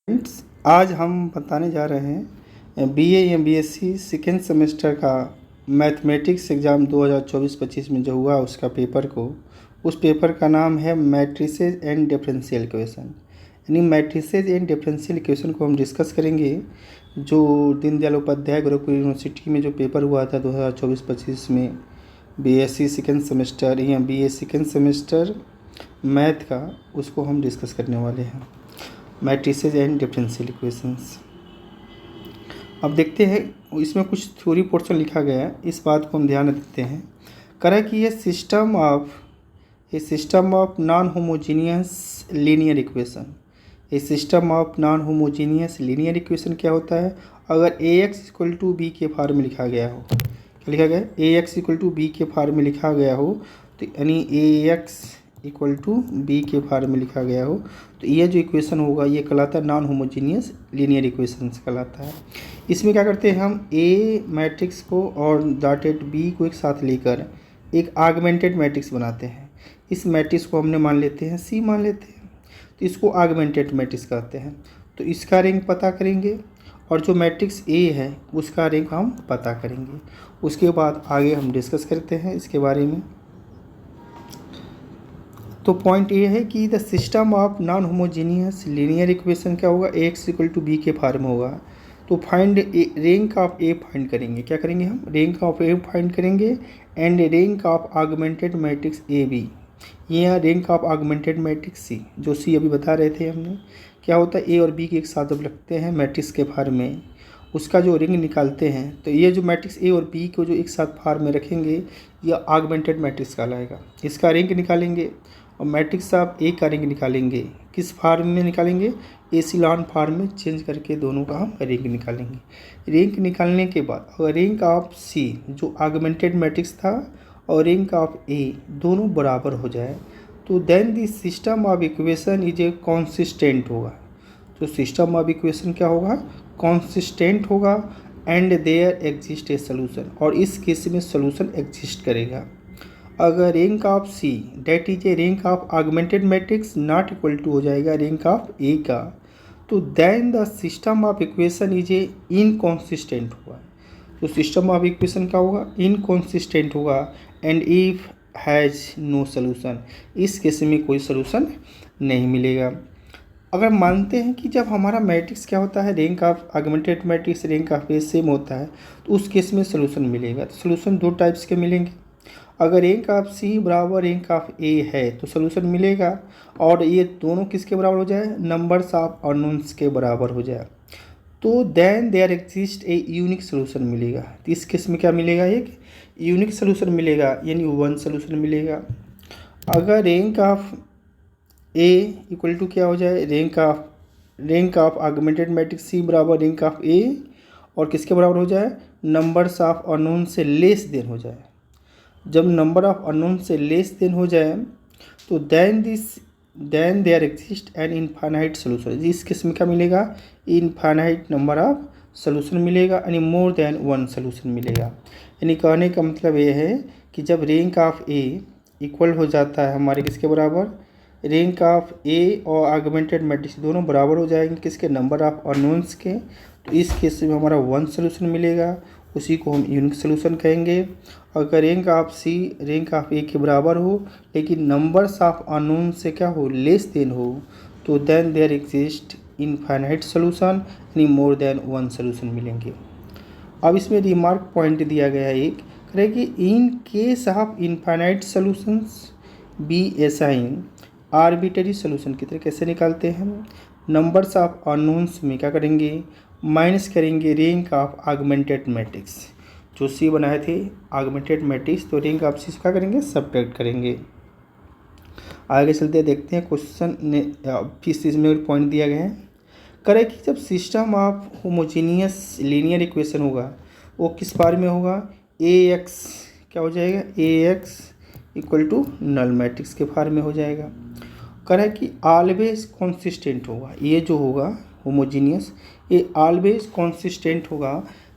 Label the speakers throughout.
Speaker 1: Friends, आज हम बताने जा रहे हैं बीए या बीएससी सेकेंड सेमेस्टर का मैथमेटिक्स एग्ज़ाम 2024-25 में जो हुआ उसका पेपर को। उस पेपर का नाम है मैट्रिसेस एंड डिफरेंशियल इक्वेशन। यानी मैट्रिसेस एंड डिफरेंशियल इक्वेशन को हम डिस्कस करेंगे। जो दीनदयाल उपाध्याय गुरुकुल यूनिवर्सिटी में जो पेपर हुआ था 2024-25 में बीएससी सेकेंड सेमेस्टर या बीए सेकेंड सेमेस्टर मैथ का, उसको हम डिस्कस करने वाले हैं, मैट्रिसेस एंड डिफरेंशियल इक्वेशंस। अब देखते हैं, इसमें कुछ थ्योरी पोर्शन लिखा गया है, इस बात को हम ध्यान देते हैं। करें कि ये system of non homogeneous linear equation. ये system of non homogeneous linear equation क्या होता है? अगर A X equal to B के फार्म में लिखा गया हो, क्या लिखा गया है? A X equal to B के फार्म में लिखा गया हो, तो यानी A X equal to B के फार्म में लिखा गया हो, तो ये जो इक्वेशन होगा ये कहलाता है नॉन होमोजीनियस लीनियर इक्वेशंस कहलाता है। इसमें क्या करते हैं हम, ए मैट्रिक्स को और डॉटेड बी को एक साथ लेकर एक आगमेंटेड मैट्रिक्स बनाते हैं। इस मैट्रिक्स को हमने मान लेते हैं सी मान लेते हैं, तो इसको आगमेंटेड मैट्रिक्स कहते हैं। तो इसका रैंक पता करेंगे और जो मैट्रिक्स ए है उसका रैंक हम पता करेंगे। उसके बाद आगे हम डिस्कस करते हैं इसके बारे में। तो पॉइंट ये है कि the system of non homogeneous linear equation क्या होगा? A X equal to B के फार्म होगा। तो find rank of A find करेंगे। क्या करेंगे हम? रैंक ऑफ ए फाइंड करेंगे and rank of augmented matrix A B, या rank of augmented matrix C. जो सी अभी बता रहे थे हमने, क्या होता है ए और बी के एक साथ जब रखते हैं मैट्रिक्स के फार्म में, उसका जो रिंग निकालते हैं, तो ये जो मैट्रिक्स ए और बी को जो एक साथ फार्म में रखेंगे यह आगमेंटेड मैट्रिक्स कहलाएगा। इसका रिंग निकालेंगे और मैट्रिक्स ऑफ ए का रिंग निकालेंगे। किस फार्म में निकालेंगे? एसिलॉन फार्म में चेंज करके दोनों का हम रिंग निकालेंगे। रिंग निकालने के बाद अगर रिंग ऑफ सी जो आगमेंटेड मैट्रिक्स था और रिंग ऑफ ए दोनों बराबर हो जाए, तो then the system of equation is a consistent होगा। तो सिस्टम ऑफ इक्वेशन क्या होगा? कॉन्सिस्टेंट होगा and there exist a solution, और इस केस में सोल्यूशन एग्जिस्ट करेगा। अगर rank of C that is a rank of augmented matrix not equal to हो जाएगा रैंक ऑफ ए का, तो then the system of equation is a inconsistent होगा। तो सिस्टम ऑफ इक्वेशन क्या होगा? इनकॉन्सिस्टेंट होगा and if has no solution, इस केस में कोई सोल्यूशन नहीं मिलेगा। अगर मानते हैं कि जब हमारा मैट्रिक्स क्या होता है, rank of augmented matrix rank of A same होता है, तो उस केस में सोल्यूशन मिलेगा। तो सोल्यूशन दो टाइप्स के मिलेंगे। अगर रैंक ऑफ सी बराबर रैंक ऑफ ए है तो सोल्यूशन मिलेगा, और ये दोनों किसके बराबर हो जाए? नंबर्स ऑफ अननोन्स के बराबर हो जाए, तो then there exist a unique solution मिलेगा। तो इस केस में क्या मिलेगा? एक यूनिक सोल्यूशन मिलेगा, यानी वन सोल्यूशन मिलेगा। अगर rank of A equal to क्या हो जाए? Rank of augmented matrix C बराबर रैंक ऑफ ए, और किसके बराबर हो जाए? नंबर्स ऑफ अननोन से लेस देन हो जाए। जब नंबर ऑफ अननोन से लेस देन हो जाए तो then there exist an infinite solution. इस केस में क्या मिलेगा? इनफाइनाइट नंबर ऑफ सोल्यूशन मिलेगा, यानी मोर देन वन सोल्यूशन मिलेगा। यानी कहने का मतलब ये है कि जब रैंक ऑफ ए इक्वल हो जाता है हमारे किसके बराबर? रैंक ऑफ ए और आगमेंटेड मैट्रिक्स दोनों बराबर हो जाएंगे किसके? नंबर ऑफ अननोन्स के। तो इस केस में हमारा वन सोल्यूशन मिलेगा, उसी को हम यूनिक सोल्यूशन कहेंगे। अगर rank of C rank of A के बराबर हो लेकिन नंबर्स ऑफ अननोन से क्या हो? लेस देन हो, तो then there exist infinite solution, यानी मोर देन वन सोल्यूशन मिलेंगे। अब इसमें रिमार्क पॉइंट दिया गया है एक, करें कि इन case of infinite solutions be assign arbitrary solution की तरह कैसे निकालते हैं हम? नंबर्स ऑफ अननोन्स में क्या करेंगे? माइनस करेंगे रैंक ऑफ आगमेंटेड मैट्रिक्स। जो सी बनाए थे आगमेंटेड मैट्रिक्स, तो रैंक ऑफ सी क्या करेंगे? सब्ट्रैक्ट करेंगे। आगे चलते देखते हैं क्वेश्चन ने किस चीज़ में पॉइंट दिया गया है। करें कि जब system of homogeneous linear equation होगा वो किस फॉर्म में होगा? ए एक्स क्या हो जाएगा? A X equal to null matrix के फॉर्म में हो जाएगा। करें कि ऑलवेज कॉन्सिस्टेंट होगा, ये जो होगा होमोजीनियस ये ऑलवेज कॉन्सिस्टेंट होगा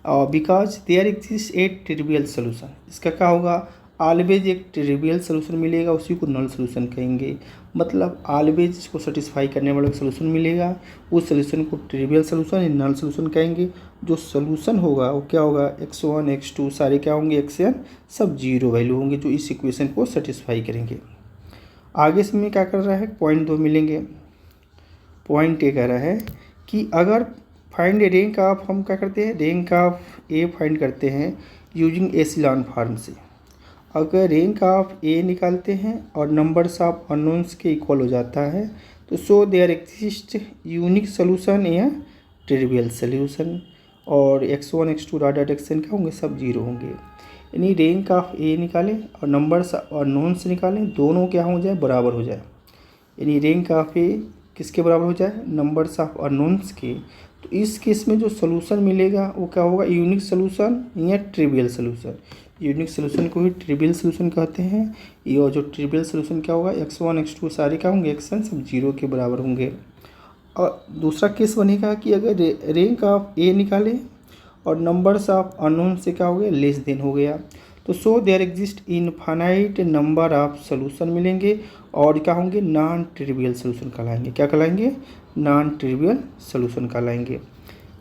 Speaker 1: because there exist a trivial solution. इसका क्या होगा? ऑलवेज एक ट्रिवियल सोल्यूशन मिलेगा, उसी को नल सोल्यूशन कहेंगे। मतलब ऑलवेज को सेटिस्फाई करने वाला सोल्यूशन मिलेगा, उस सोल्यूशन को ट्रिवियल सोल्यूशन या नल सोल्यूशन कहेंगे। जो सोल्यूशन होगा वो क्या होगा, x1 x2 सारे क्या होंगे, xn सब जीरो वैल्यू होंगे जो इस इक्वेशन को सेटिस्फाई करेंगे। आगे इसमें क्या कर रहा है, पॉइंट 2 मिलेंगे। पॉइंट ए कह रहा है कि अगर फाइंड रैंक ऑफ, हम क्या करते हैं, रैंक ऑफ ए फाइंड करते हैं यूजिंग एसिलॉन फॉर्म से। अगर रैंक ऑफ ए निकालते हैं और नंबर्स ऑफ अननोन्स के इक्वल हो जाता है तो so there exist unique solution या ट्रिवियल सोल्यूशन, और x1 x2 dot dot xn क्या होंगे, सब जीरो होंगे। यानी रैंक ऑफ ए निकालें और नंबर्स और नोन्स निकालें, दोनों क्या हो जाए, बराबर हो जाए। यानी रैंक ऑफ ए किसके बराबर हो जाए, नंबर्स ऑफ अननोन्स के। तो इस केस में जो सोल्यूशन मिलेगा वो क्या होगा, यूनिक सोल्यूशन या ट्रिवियल सोल्यूशन। यूनिक सोल्यूशन को ही ट्रिवियल सोल्यूशन कहते हैं। ये जो ट्रिवियल सोल्यूशन क्या होगा, x1 x2 सारे क्या होंगे, xn सब जीरो के बराबर होंगे। और दूसरा केस बनेगा कि अगर रैंक ऑफ ए निकालें और नंबर्स ऑफ अननोन से क्या हो गया, लेस देन हो गया, तो so there exist infinite number of solution मिलेंगे और क्या होंगे, नॉन ट्रिवियल सोल्यूशन कहलाएंगे। क्या कहलाएंगे, नॉन ट्रिवियल सोल्यूशन कहलाएंगे।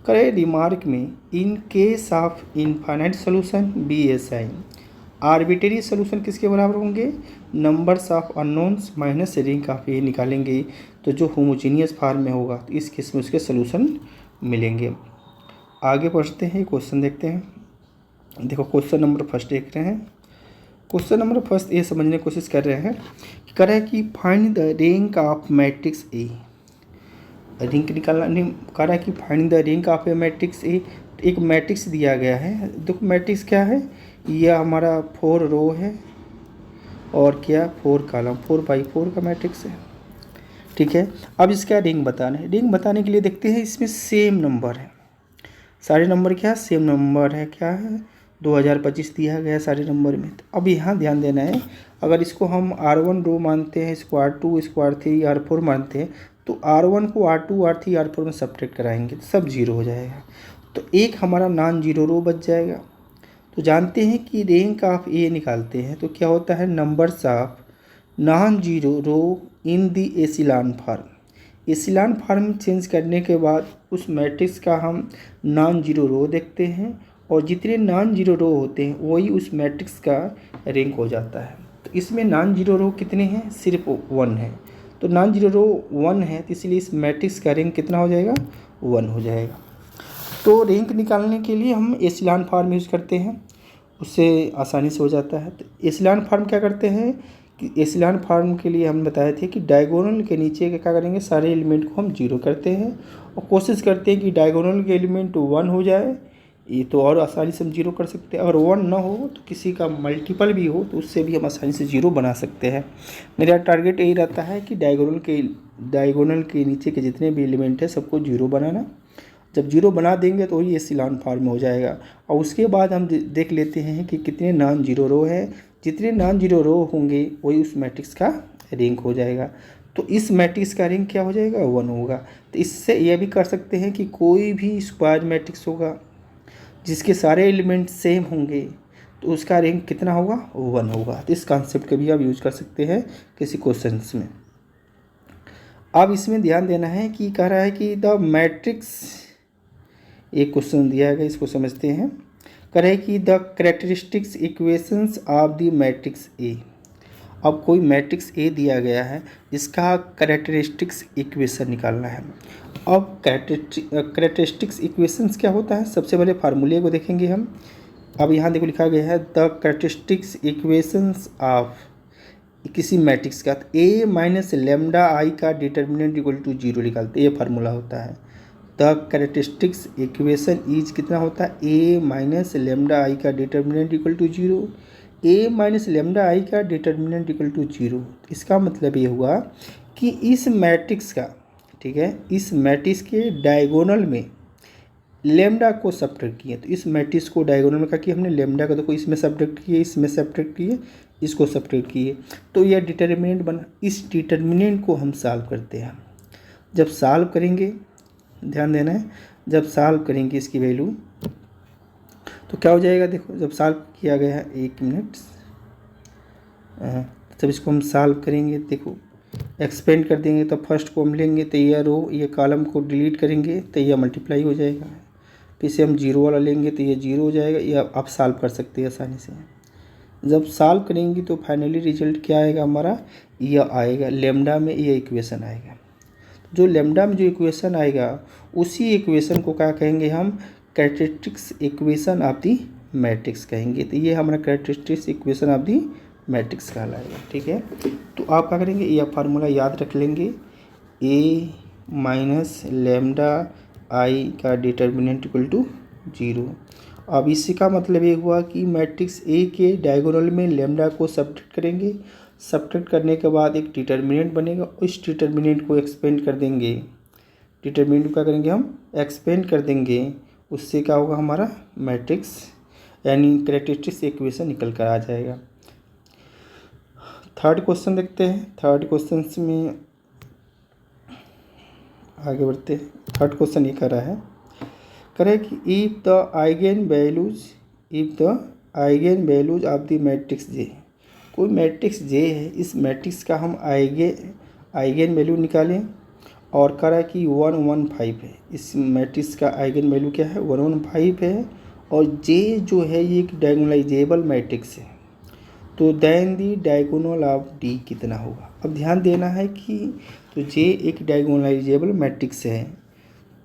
Speaker 1: करे रिमार्क में in case of infinite solution B S I, arbitrary solution किसके बराबर होंगे, numbers of unknowns minus rank of A निकालेंगे तो जो होमोजीनियस फॉर्म में होगा तो इस केस में उसके सोल्यूशन मिलेंगे। आगे बढ़ते हैं, क्वेश्चन देखते हैं। देखो क्वेश्चन नंबर फर्स्ट देख रहे हैं। क्वेश्चन नंबर फर्स्ट ये समझने की कोशिश कर रहे हैं कि कह रहा है कि find the rank of matrix A. Rank निकालना नहीं, कह रहा है कि find the rank of a matrix ए। एक मैट्रिक्स दिया गया है, देखो मैट्रिक्स क्या है, यह हमारा 4 रो है और क्या 4 कॉलम, 4x4 का मैट्रिक्स है, ठीक है। अब इसका रैंक बताना है। रैंक बताने के लिए देखते हैं इसमें सेम नंबर है, सारे नंबर क्या सेम नंबर है, क्या है 2025 दिया गया है सारे नंबर में। तो अब यहाँ ध्यान देना है, अगर इसको हम R1 रो मानते हैं, इसको R2, इसको R3, R4 मानते हैं, तो R1 को R2, R3, R4 में सब्ट्रैक्ट कराएंगे तो सब जीरो हो जाएगा, तो एक हमारा नॉन जीरो रो बच जाएगा। तो जानते हैं कि रैंक ऑफ ए निकालते हैं तो क्या होता है, numbers of non zero row in the echelon form. Echelon form change करने के बाद उस मैट्रिक्स का हम नॉन जीरो रो देखते हैं और जितने नॉन जीरो रो होते हैं वही उस मैट्रिक्स का रैंक हो जाता है। तो इसमें नॉन जीरो रो कितने हैं, सिर्फ 1 है, तो नॉन जीरो रो 1 है तो इसलिए इस मैट्रिक्स का रैंक कितना हो जाएगा, 1 हो जाएगा। तो रैंक निकालने के लिए हम एसिलॉन फॉर्म यूज़ करते हैं, उससे आसानी से हो जाता है। तो एसिलॉन फॉर्म क्या करते हैं कि एसिलॉन फॉर्म के लिए हम बताए थे कि डायगोनल के नीचे क्या करेंगे, सारे एलिमेंट को हम जीरो करते हैं और कोशिश करते हैं कि डायगोनल के एलिमेंट 1 हो जाए, ये तो और आसानी से हम जीरो कर सकते हैं। अगर 1 ना हो तो किसी का मल्टीपल भी हो तो उससे भी हम आसानी से जीरो बना सकते हैं। मेरा टारगेट यही रहता है कि डायगोनल के नीचे के जितने भी एलिमेंट है सबको जीरो बनाना। जब जीरो बना देंगे तो वही एसिलॉन फॉर्म में हो जाएगा। और उसके बाद हम देख लेते हैं कि कितने नॉन जीरो रो है, जितने नॉन जीरो रो होंगे वही उस मैट्रिक्स का रैंक हो जाएगा। तो इस मैट्रिक्स का रैंक क्या हो जाएगा, 1 होगा। तो इससे यह भी कर सकते हैं कि कोई भी स्क्वायर मैट्रिक्स होगा जिसके सारे एलिमेंट सेम होंगे तो उसका रैंक कितना होगा, 1 होगा। तो इस कॉन्सेप्ट का भी आप यूज कर सकते हैं किसी क्वेश्चंस में। अब इसमें ध्यान देना है कि कह रहा है कि द मैट्रिक्स, एक क्वेश्चन दिया गया इसको समझते हैं। कह रहे कि the characteristics equations of the matrix ए। अब कोई मैट्रिक्स ए दिया गया है जिसका कैरेक्टरिस्टिक्स इक्वेशन निकालना है। अब कैरेक्टरिस्टिक्स इक्वेशंस क्या होता है, सबसे पहले फार्मूले को देखेंगे हम। अब यहाँ देखो लिखा गया है द कैरेक्टरिस्टिक्स इक्वेशंस ऑफ किसी मैट्रिक्स का, ए माइनस लेमडा आई का डिटर्मिनेंट इक्वल टू 0 निकालते, ये फार्मूला होता है। द कैरेक्टरिस्टिक्स इक्वेशन इज कितना होता है, ए माइनस लेमडा आई का determinant equal to 0, A minus lambda I का डिटर्मिनेंट इक्वल टू 0। इसका मतलब ये हुआ कि इस मैट्रिक्स का, ठीक है, इस मैट्रिक्स के डायगोनल में लेमडा को सब्ट्रैक्ट किए। तो इस मैट्रिक्स को डायगोनल में क्या किया हमने, लेमडा को देखो इसमें सब्ट्रैक्ट किए, इसमें सब्ट्रैक्ट किए, इसको सब्ट्रैक्ट किए, तो यह डिटर्मिनेंट बना। इस डिटर्मिनेंट को हम सॉल्व करते हैं। जब सॉल्व करेंगे, ध्यान देना है, जब सॉल्व करेंगे इसकी वैल्यू तो क्या हो जाएगा, देखो जब सॉल्व किया गया है, 1 मिनट, जब इसको हम सॉल्व करेंगे, देखो एक्सपेंड कर देंगे तो फर्स्ट को हम लेंगे तो ये रो ये कॉलम को डिलीट करेंगे तो यह मल्टीप्लाई हो जाएगा। फिर से हम जीरो वाला लेंगे तो ये जीरो हो जाएगा। ये आप सॉल्व कर सकते हैं आसानी से। जब सॉल्व करेंगे तो फाइनली रिजल्ट क्या आएगा हमारा, यह आएगा लेमडा में ये इक्वेशन आएगा। जो लेमडा में जो इक्वेशन आएगा उसी इक्वेशन को क्या कहेंगे हम, characteristics equation of the matrix कहेंगे। तो ये हमारा characteristics equation of the matrix कहलाएगा। ठीक है, तो आप क्या करेंगे, यह फार्मूला याद रख लेंगे, ए माइनस लेमडा आई का डिटर्मिनेंट इक्वल टू 0। अब इसी का मतलब ये हुआ कि मैट्रिक्स ए के डायगोनल में लेमडा को सब्ट्रैक्ट करेंगे। सब्ट्रैक्ट करने के बाद एक डिटर्मिनेंट बनेगा, उस डिटर्मिनेंट को एक्सपेंड कर देंगे। डिटर्मिनेंट को क्या करेंगे हम, एक्सपेंड कर देंगे। उससे क्या होगा, हमारा मैट्रिक्स यानी कैरेक्टरिस्टिक्स इक्वेशन निकल कर आ जाएगा। थर्ड क्वेश्चन देखते हैं। थर्ड क्वेश्चन में आगे बढ़ते हैं। थर्ड क्वेश्चन ये कर रहा है, करे कि if the eigenvalues of the matrix J, कोई मैट्रिक्स जे है, इस मैट्रिक्स का हम आइगन वैल्यू निकालें और करा कि 115 है। इस मैट्रिक्स का आइगन वैल्यू क्या है, 115 है और जे जो है ये एक डायगोनलाइजेबल मैट्रिक्स है। तो then the diagonal of D कितना होगा। अब ध्यान देना है कि तो जे एक डायगोनलाइजेबल मैट्रिक्स है,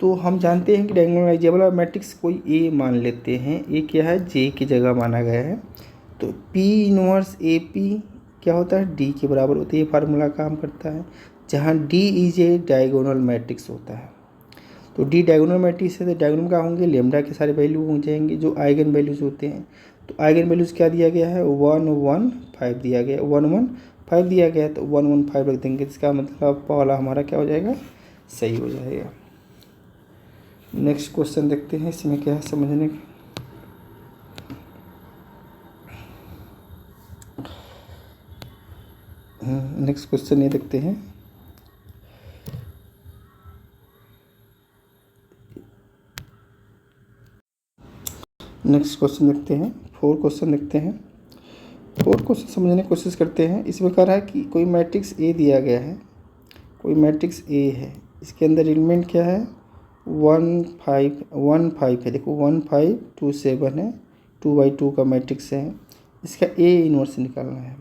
Speaker 1: तो हम जानते हैं कि डायगोनलाइजेबल मैट्रिक्स कोई ए मान लेते हैं। ए क्या है, जे की जगह माना गया है। तो पी इनवर्स ए पी क्या होता है, डी के बराबर होता है। ये फार्मूला काम करता है जहाँ D is a diagonal matrix होता है। तो डी डायगोनल मैट्रिक्स है तो डायगोनल क्या होंगे, लेमडा के सारे वैल्यू हो जाएंगे जो आइगन वैल्यूज होते हैं। तो आइगन वैल्यूज क्या दिया गया है, 115 दिया गया, 115 दिया गया। तो 115 रख देंगे, इसका मतलब पहला हमारा क्या हो जाएगा, सही हो जाएगा। नेक्स्ट क्वेश्चन देखते हैं, इसमें क्या है समझने का। नेक्स्ट क्वेश्चन ये देखते हैं, नेक्स्ट क्वेश्चन देखते हैं। फोर क्वेश्चन देखते हैं। फोर क्वेश्चन समझने की कोशिश करते हैं। इसमें कह रहा है कि कोई मैट्रिक्स ए दिया गया है, कोई मैट्रिक्स ए है, इसके अंदर एलिमेंट क्या है, 1 5 है। देखो 1 5 2 7 है, 2x2 का मैट्रिक्स है। इसका ए इनवर्स निकालना है।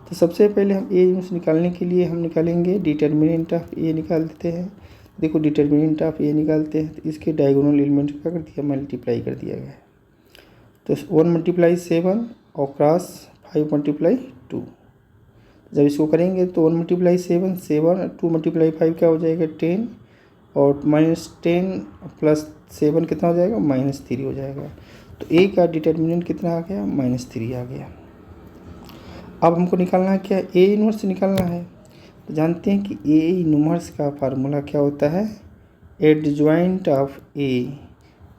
Speaker 1: तो सबसे पहले हम ए इनवर्स निकालने के लिए हम निकालेंगे डिटर्मिनेंट ऑफ ए निकाल देते हैं। देखो डिटर्मिनेंट ऑफ ए निकालते हैं तो इसके डायगोनल एलिमेंट को क्या कर दिया, मल्टीप्लाई कर दिया गया है। तो 1 × 7 और क्रॉस 5 × 2। जब इसको करेंगे तो 1 × 7 7, 2 × 5 क्या हो जाएगा 10 और -10 + 7 कितना हो जाएगा, -3 हो जाएगा। तो ए का डिटर्मिनेंट कितना आ गया, -3 आ गया। अब हमको निकालना है क्या, ए इनवर्स निकालना है। तो जानते हैं कि ए इनवर्स का फार्मूला क्या होता है, adjoint of A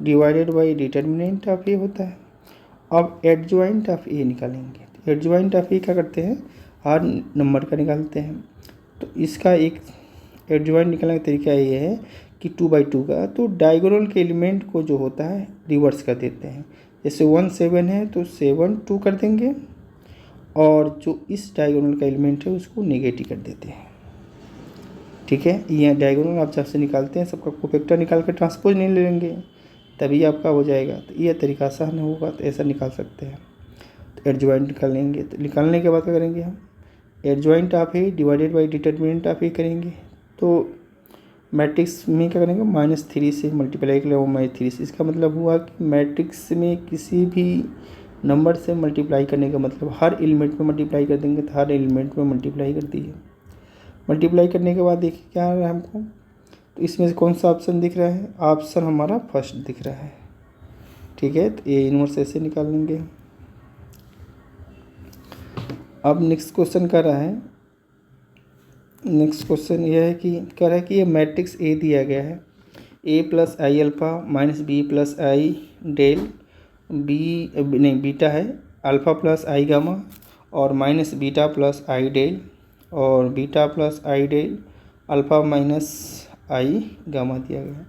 Speaker 1: divided by determinant of A होता है। अब एडजॉइंट ऑफ ए निकालेंगे। एडजॉइंट ऑफ ए क्या करते हैं, हर नंबर का निकालते हैं। तो इसका एक एडजॉइंट निकालने का तरीका ये है कि 2/2 का, तो डायगोनल के एलिमेंट को जो होता है रिवर्स कर देते हैं। जैसे 1 7 है तो 7 2 कर देंगे और जो इस डायगोनल का एलिमेंट है उसको नेगेटिव कर देते हैं। ठीक है, ये डायगोनल आप जब से निकालते हैं सबका कोफैक्टर निकाल कर ट्रांसपोज नहीं ले लेंगे तभी आपका हो जाएगा। तो यह तरीका आसान होगा, तो ऐसा निकाल सकते हैं। तो एडजॉइंट निकाल लेंगे। तो निकालने के बाद क्या करेंगे हम, adjoint of A divided by determinant of A करेंगे। तो मैट्रिक्स में क्या करेंगे, -3 से मल्टीप्लाई कर लेंगे, -3 से। इसका मतलब हुआ कि मैट्रिक्स में किसी भी नंबर से मल्टीप्लाई करने का मतलब हर एलिमेंट में मल्टीप्लाई कर देंगे। तो हर एलिमेंट में मल्टीप्लाई कर दिए। मल्टीप्लाई करने के बाद देखिए क्या आ रहा है हमको, तो इसमें से कौन सा ऑप्शन दिख रहा है, ऑप्शन हमारा फर्स्ट दिख रहा है। ठीक है, तो ए इनवर्स ऐसे निकाल लेंगे। अब नेक्स्ट क्वेश्चन कर रहा है, नेक्स्ट क्वेश्चन यह है कि कह रहा है कि ये मैट्रिक्स ए दिया गया है, a + i alpha -b + i del B नहीं बीटा है, अल्फ़ा + i गामा और -बीटा + i डेल और beta + i del alpha -i gamma दिया गया।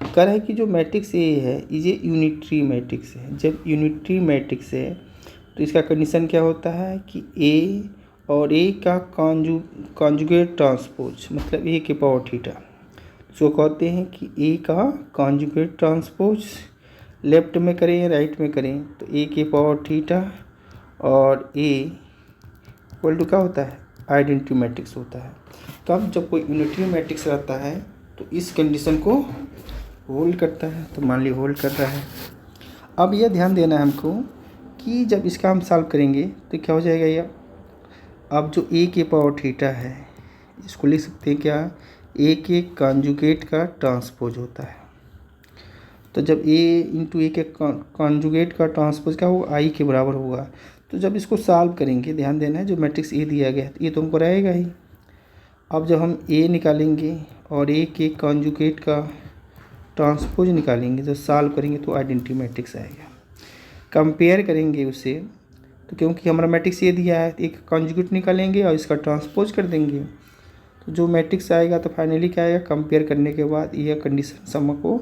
Speaker 1: कह रहा है कि जो मैट्रिक्स ए है ये यूनिटरी मैट्रिक्स है। जब यूनिटरी मैट्रिक्स है तो इसका कंडीशन क्या होता है कि ए और ए का कॉन्जुगेट ट्रांसपोज मतलब ए के पावर थीटा, इसको कहते हैं कि ए का कॉन्जुगेट ट्रांसपोज। लेफ्ट में करें या राइट में करें तो ए के पावर थीटा और ए इक्वल टू क्या होता है, आइडेंटिटी मैट्रिक्स होता है। तो अब जब कोई यूनिटरी मैट्रिक्स रहता है तो इस कंडीशन को होल्ड करता है, तो मान लीजिए होल्ड कर रहा है। अब यह ध्यान देना है हमको कि जब इसका हम सॉल्व करेंगे तो क्या हो जाएगा यह, अब जो ए के पावर थीटा है इसको लिख सकते हैं क्या, ए के कॉन्जुगेट का ट्रांसपोज होता है। तो जब ए इंटू ए के कॉन्जुगेट का ट्रांसपोज क्या होगा, आई के बराबर होगा। तो जब इसको सॉल्व करेंगे, ध्यान देना है जो मैट्रिक्स ए दिया गया है ये तो हमको रहेगा ही। अब जब हम ए निकालेंगे और ए के कॉन्जुगेट का ट्रांसपोज निकालेंगे, जब सॉल्व करेंगे तो आइडेंटिटी मैट्रिक्स आएगा। कंपेयर करेंगे उसे, तो क्योंकि हमारा मैट्रिक्स ये दिया है एक कॉन्जुगेट निकालेंगे और इसका ट्रांसपोज कर देंगे, तो जो मैट्रिक्स आएगा तो फाइनली क्या आएगा, कंपेयर करने के बाद यह कंडीशन सम को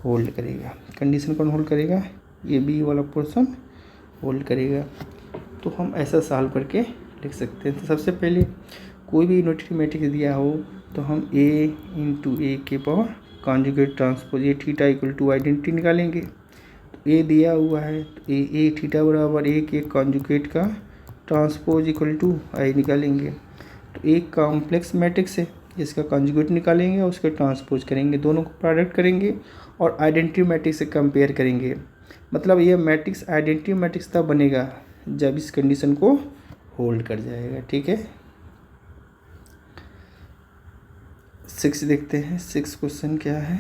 Speaker 1: होल्ड करेगा। कंडीशन कौन होल्ड करेगा, ये बी वाला पोर्शन होल्ड करेगा। तो हम ऐसा सॉल्व करके लिख सकते हैं। तो सबसे पहले कोई भी यूनिटरी मैट्रिक्स दिया हो तो हम ए इंटू ए के power conjugate transpose A theta equal to identity निकालेंगे। तो ए दिया हुआ है तो ए थीटा बराबर ए के कॉन्जुगेट का ट्रांसपोज इक्वल टू आई निकालेंगे। तो एक कॉम्प्लेक्स मैट्रिक्स है, इसका कॉन्जुगेट निकालेंगे और उसके ट्रांसपोज करेंगे, दोनों को प्रोडक्ट करेंगे और आइडेंटिटी मैट्रिक्स से कंपेयर करेंगे। मतलब ये मैट्रिक्स आइडेंटिटी मैट्रिक्स तब बनेगा जब इस कंडीशन को होल्ड कर जाएगा। ठीक है, 6 देखते हैं। 6 क्वेश्चन क्या है,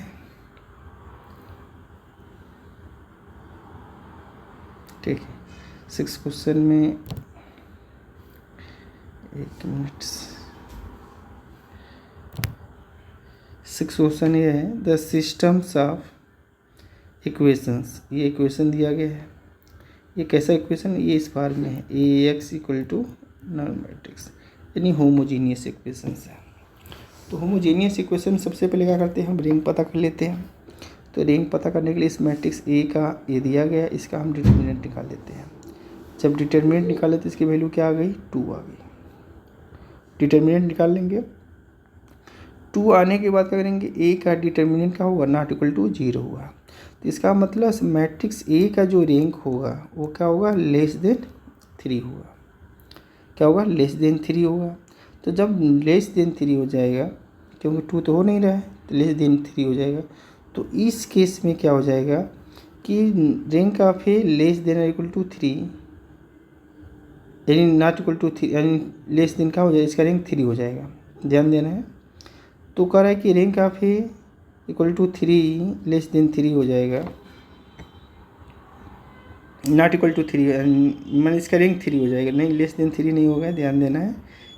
Speaker 1: ठीक है। 6 क्वेश्चन में 1 मिनट। 6 क्वेश्चन ये है, द सिस्टम्स ऑफ इक्वेशंस। ये इक्वेशन दिया गया है, ये कैसा इक्वेशन, ये इस बार में है A X equal to null matrix, यानी होमोजीनियस इक्वेशंस है। तो होमोजीनियस इक्वेशन सबसे पहले क्या करते हैं, हम रेंज पता कर लेते हैं। तो रेंज पता करने के लिए इस मैट्रिक्स ए का ए दिया गया है, इसका हम डिटर्मिनेंट निकाल लेते हैं। जब डिटर्मिनेंट निकाले तो इसकी वैल्यू क्या आ गई, 2 आ गई। डिटर्मिनेंट निकाल लेंगे, 2 आने के बाद क्या करेंगे, ए का डिटर्मिनेंट क्या होगा, नॉट इक्वल टू 0 हुआ। तो इसका मतलब मैट्रिक्स ए का जो रैंक होगा वो क्या होगा, लेस देन 3 होगा। क्या होगा, लेस देन 3 होगा। तो जब लेस देन 3 हो जाएगा, क्योंकि 2 तो हो नहीं रहा है, तो लेस देन 3 हो जाएगा। तो इस केस में क्या हो जाएगा कि rank of A less than और इक्वल टू 3, यानी नॉट इक्वल टू 3, यानी लेस देन क्या हो जाएगा, इसका रैंक 3 हो जाएगा। ध्यान देना है। तो कह रहा है कि rank of A equal to 3 less than 3 हो जाएगा, नॉट इक्वल टू 3 मैंने इसका रैंक 3 हो जाएगा, नहीं लेस देन 3 नहीं होगा। ध्यान देना है,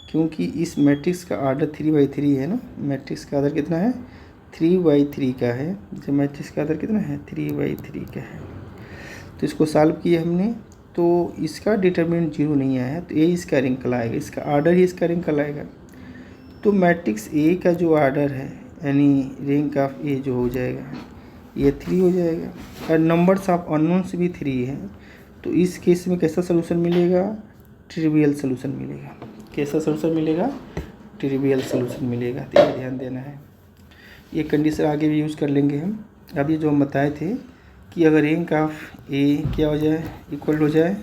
Speaker 1: क्योंकि इस मैट्रिक्स का आर्डर 3/3 है ना, मैट्रिक्स का आर्डर कितना है, 3/3 का है। जो मैट्रिक्स का आर्डर कितना है, 3/3 का है। तो इसको सॉल्व किया हमने, तो इसका डिटरमिनेंट 0 नहीं आया, तो ए इसका रैंक लाएगा, इसका आर्डर ही इसका रैंक लाएगा। तो मैट्रिक्स ए का जो आर्डर है यानी रैंक ऑफ ए जो हो जाएगा ये 3 हो जाएगा, और नंबर्स ऑफ अननोन्स भी 3 है। तो इस केस में कैसा सोल्यूशन मिलेगा, ट्रिवियल सोल्यूशन मिलेगा। कैसा सोल्यूशन मिलेगा, ट्रिवियल सोल्यूशन मिलेगा। तो ये ध्यान देना है, ये कंडीशन आगे भी यूज़ कर लेंगे हम। अब ये जो हम बताए थे कि अगर रैंक ऑफ ए क्या हो जाए, इक्वल हो जाए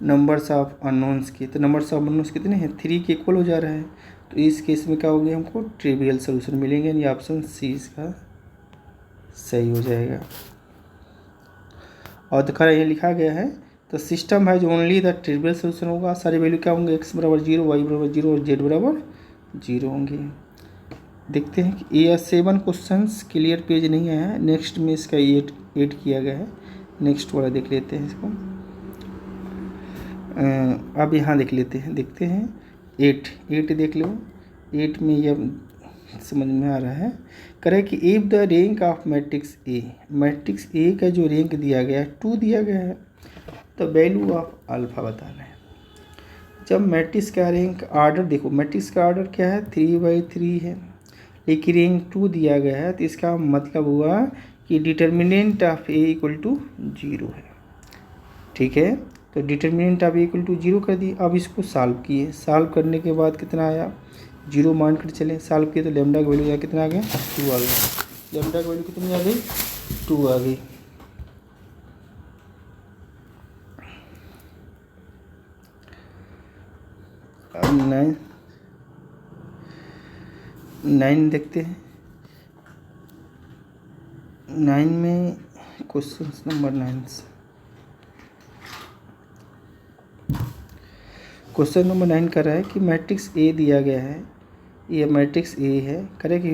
Speaker 1: नंबर्स ऑफ अननोन्स के, तो नंबर्स ऑफ अननोन्स कितने हैं, 3 के इक्वल हो जा रहा है। तो इस केस में क्या होगा, हमको ट्रिवियल सोल्यूशन मिलेंगे, यानी ऑप्शन सी इसका सही हो जाएगा। और देखा ये लिखा गया है, तो सिस्टम है जो ओनली द ट्रिवियल सोल्यूशन होगा। सारे वैल्यू क्या होंगे, x बराबर 0, y बराबर 0 और z बराबर 0 होंगे। देखते हैं कि ये 7 क्वेश्चंस क्लियर पेज नहीं आया है, नेक्स्ट में इसका 8 किया गया है। नेक्स्ट वाला देख लेते हैं इसको। अब यहाँ देख लेते हैं, देखते हैं 8 देख लो। 8 में यह समझ में आ रहा है, करें कि if the rank of matrix A, matrix ए का जो रैंक दिया गया है 2 दिया गया है, तो वैल्यू ऑफ अल्फ़ा बताना है। जब मैट्रिक्स का रैंक आर्डर देखो, मैट्रिक्स का आर्डर क्या है, 3/3 है, लेकिन रैंक 2 दिया गया है, तो इसका मतलब हुआ कि determinant of A equal to 0 है। ठीक है, तो डिटर्मिनेंट आप इक्वल टू 0 कर दिए। अब इसको सॉल्व किए, सॉल्व करने के बाद कितना आया, 0 मान कर चले, सॉल्व किए तो लेमडा का वैल्यू कितना आ गया, 2 आ गया। लेमडा का वैल्यू कितनी आ गई, 2 आ गई। अब 9 देखते हैं। 9 में क्वेश्चन नंबर 9 क्वेश्चन नंबर 9 कर रहा है कि मैट्रिक्स ए दिया गया है, ये मैट्रिक्स ए है, करे कि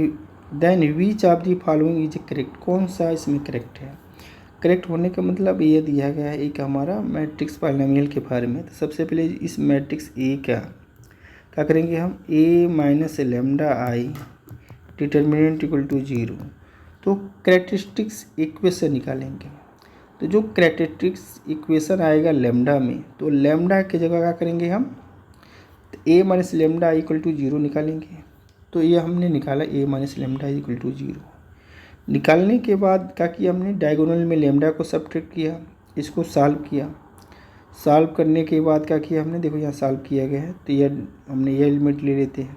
Speaker 1: then which of the following is correct, कौन सा इसमें करेक्ट है। करेक्ट होने का मतलब ये दिया गया है एक हमारा मैट्रिक्स पॉलिनोमियल के फॉर्म में। तो सबसे पहले इस मैट्रिक्स ए का क्या करेंगे हम, A minus lambda I determinant equal to 0, तो कैरेक्टरिस्टिक्स इक्वेशन निकालेंगे। तो जो कैरेक्टरिस्टिक्स इक्वेशन आएगा लेमडा में, तो लेमडा की जगह क्या करेंगे हम, तो ए माइनस लेमडा इक्वल टू 0 निकालेंगे। तो ये हमने निकाला ए माइनस लेमडा इक्वल टू 0। निकालने के बाद क्या किया हमने, डायगोनल में लेमडा को सब्ट्रैक्ट किया, इसको सॉल्व किया। सॉल्व करने के बाद क्या किया हमने, देखो यहाँ सॉल्व किया गया है, तो ये हमने ये एलिमेंट ले लेते हैं।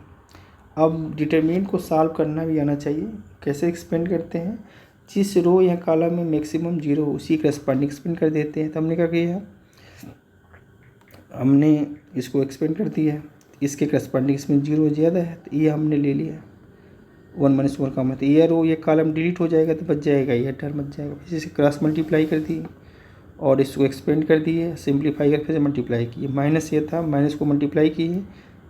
Speaker 1: अब डिटरमिनेंट को सॉल्व करना भी आना चाहिए। कैसे एक्सपेंड करते हैं, जिस रो या कॉलम में मैक्सिमम 0 उसी करस्पॉन्डिंग एक्सपेंड कर देते हैं। तो हमने क्या किया, हमने इसको एक्सपेंड कर दिया है, इसके करस्पॉन्डिंग इसमें 0 ज़्यादा है, तो ये हमने ले लिया, 1 - 1 कम है, तो ये रो ये कॉलम डिलीट हो जाएगा, तो बच जाएगा ये टर्म बच जाएगा। फिर इसे क्रॉस मल्टीप्लाई कर दिए और इसको एक्सपेंड कर दिए, सिंप्लीफाई कर फिर मल्टीप्लाई किए। माइनस ये था, माइनस को मल्टीप्लाई किए,